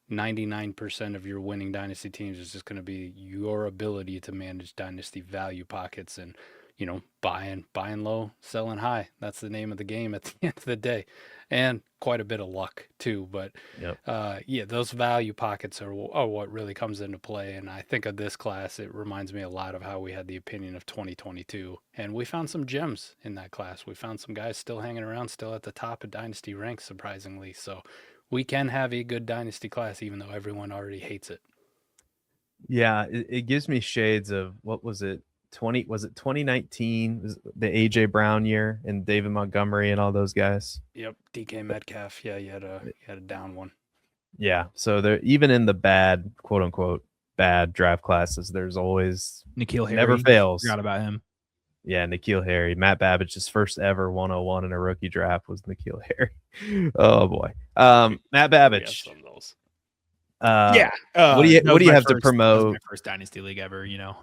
Speaker 3: 99% of your winning dynasty teams is just going to be your ability to manage dynasty value pockets and, buying low, selling high. That's the name of the game at the end of the day. And quite a bit of luck too. But those value pockets are what really comes into play. And I think of this class, it reminds me a lot of how we had the opinion of 2022. And we found some gems in that class. We found some guys still hanging around, still at the top of dynasty ranks, surprisingly. So we can have a good dynasty class, even though everyone already hates it.
Speaker 1: Yeah, it gives me shades of, what was it? 2019, the AJ Brown year and David Montgomery and all those guys.
Speaker 3: Yep, DK Metcalf. Yeah, you had a down one.
Speaker 1: Yeah, so they're even in the bad, quote unquote, bad draft classes. There's always
Speaker 4: N'Keal Harry.
Speaker 1: Never fails.
Speaker 4: Forgot about him.
Speaker 1: Yeah, N'Keal Harry. Matt Babbitt's first ever 101 in a rookie draft was N'Keal Harry. Oh boy, Matt Babbage. What do you have to promote?
Speaker 4: My first dynasty league ever,
Speaker 1: yeah,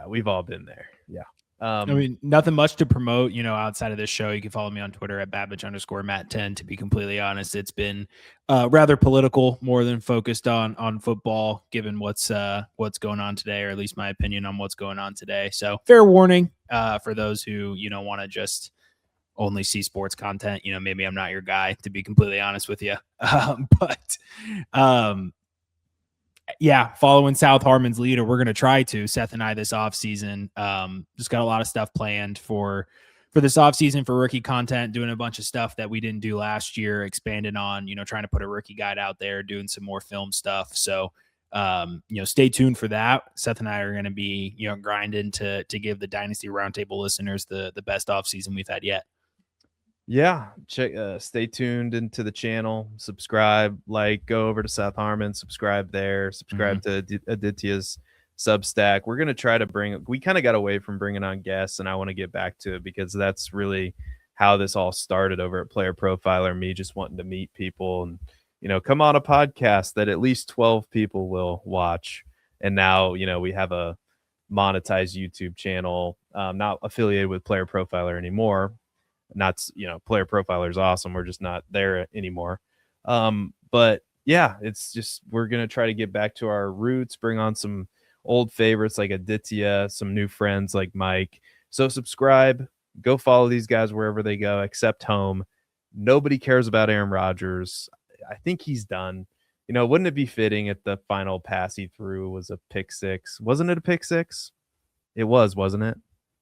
Speaker 1: we've all been there. Yeah.
Speaker 4: I mean, nothing much to promote, outside of this show. You can follow me on Twitter at Babbage_Matt10. To be completely honest, it's been rather political, more than focused on football, given what's going on today, or at least my opinion on what's going on today. So fair warning for those who, want to just only see sports content. Maybe I'm not your guy, to be completely honest with you. Following South Harmon's lead, or we're going to try to, Seth and I, this off season. Just got a lot of stuff planned for this off season for rookie content, doing a bunch of stuff that we didn't do last year, expanding on, trying to put a rookie guide out there, doing some more film stuff. So, stay tuned for that. Seth and I are going to be, grinding to give the Dynasty Roundtable listeners the best off season we've had yet.
Speaker 1: Yeah, stay tuned into the channel, subscribe, go over to South Harmon, subscribe there, subscribe to Aditya's Substack. We're going to try to we kind of got away from bringing on guests, and I want to get back to it, because that's really how this all started over at Player Profiler, me just wanting to meet people and, come on a podcast that at least 12 people will watch. And now, we have a monetized YouTube channel, not affiliated with Player Profiler anymore. Not, Player Profiler is awesome. We're just not there anymore. But yeah, it's just, we're going to try to get back to our roots, bring on some old favorites like Aditya, some new friends like Mike. So subscribe, go follow these guys wherever they go, except home. Nobody cares about Aaron Rodgers. I think he's done. Wouldn't it be fitting if the final pass he threw was a pick six? Wasn't it a pick six? It was, wasn't it?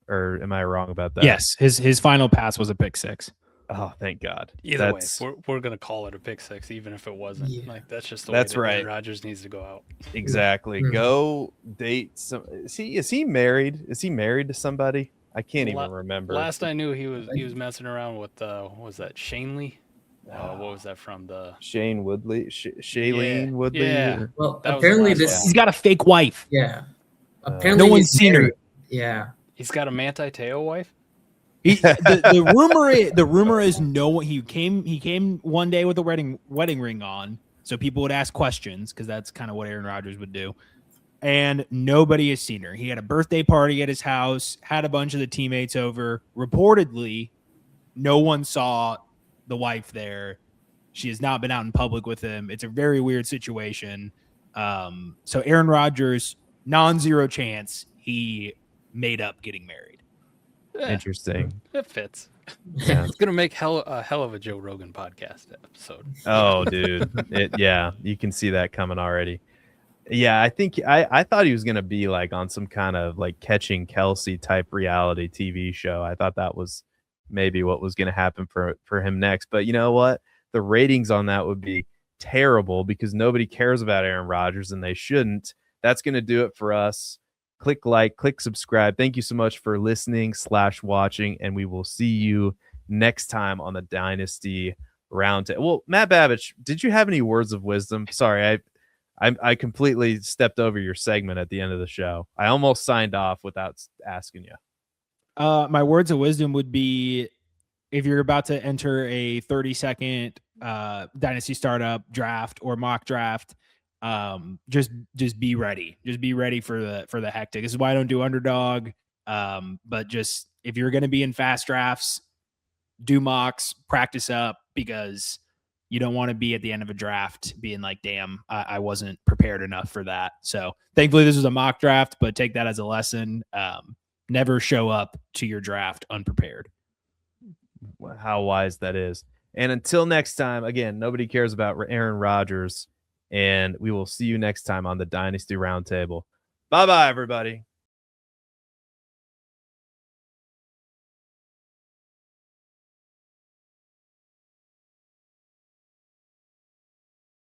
Speaker 1: Or am I wrong about that?
Speaker 4: Yes, his final pass was a pick six.
Speaker 1: Oh, thank God.
Speaker 3: Either way, we're gonna call it a pick six, even if it wasn't.
Speaker 2: Yeah.
Speaker 3: Like that's just the
Speaker 1: That's
Speaker 3: way that
Speaker 1: right.
Speaker 3: Aaron Rodgers needs to go out.
Speaker 1: Exactly.
Speaker 2: Mhm.
Speaker 1: Go date some. Is he married? Is he married to somebody? I can't even remember.
Speaker 3: Last I knew, he was messing around with what was that, Shane Lee? What was that from? The
Speaker 1: Shane Woodley, Shailene Woodley.
Speaker 3: Yeah.
Speaker 2: Well,
Speaker 3: That was
Speaker 2: apparently
Speaker 3: the last
Speaker 2: this.
Speaker 4: He's got a fake wife.
Speaker 2: Yeah. Apparently
Speaker 4: No one's
Speaker 2: he's
Speaker 4: seen her.
Speaker 2: married. Yeah.
Speaker 3: he's got a Manti Te'o wife.
Speaker 4: The rumor is he came one day with a wedding ring on, so people would ask questions because that's kind of what Aaron Rodgers would do. And nobody has seen her. He had a birthday party at his house, had a bunch of the teammates over. Reportedly, no one saw the wife there. She has not been out in public with him. It's a very weird situation. So Aaron Rodgers, non-zero chance he made up getting married.
Speaker 1: Interesting.
Speaker 3: It fits.
Speaker 1: Yeah.
Speaker 3: It's gonna make a hell of a Joe Rogan podcast episode.
Speaker 1: Oh, dude. You can see that coming already. Yeah, I think I thought he was gonna be like on some kind of like Catching Kelsey type reality TV show. I thought that was maybe what was gonna happen for him next. But you know what? The ratings on that would be terrible because nobody cares about Aaron Rodgers and they shouldn't. That's gonna do it for us. Click like, click subscribe. Thank you so much for listening/watching, and we will see you next time on the Dynasty Roundtable. Well, Matt Babich, did you have any words of wisdom? Sorry, I completely stepped over your segment at the end of the show. I almost signed off without asking you.
Speaker 4: My words of wisdom would be, if you're about to enter a 30-second Dynasty startup draft or mock draft, just be ready. Just be ready for the hectic. This is why I don't do underdog. But just if you're going to be in fast drafts, do mocks, practice up, because you don't want to be at the end of a draft being like, damn, I wasn't prepared enough for that. So thankfully this was a mock draft, but take that as a lesson. Never show up to your draft unprepared.
Speaker 1: How wise that is. And until next time, again, nobody cares about Aaron Rodgers. And we will see you next time on the Dynasty Roundtable. Bye-bye, everybody.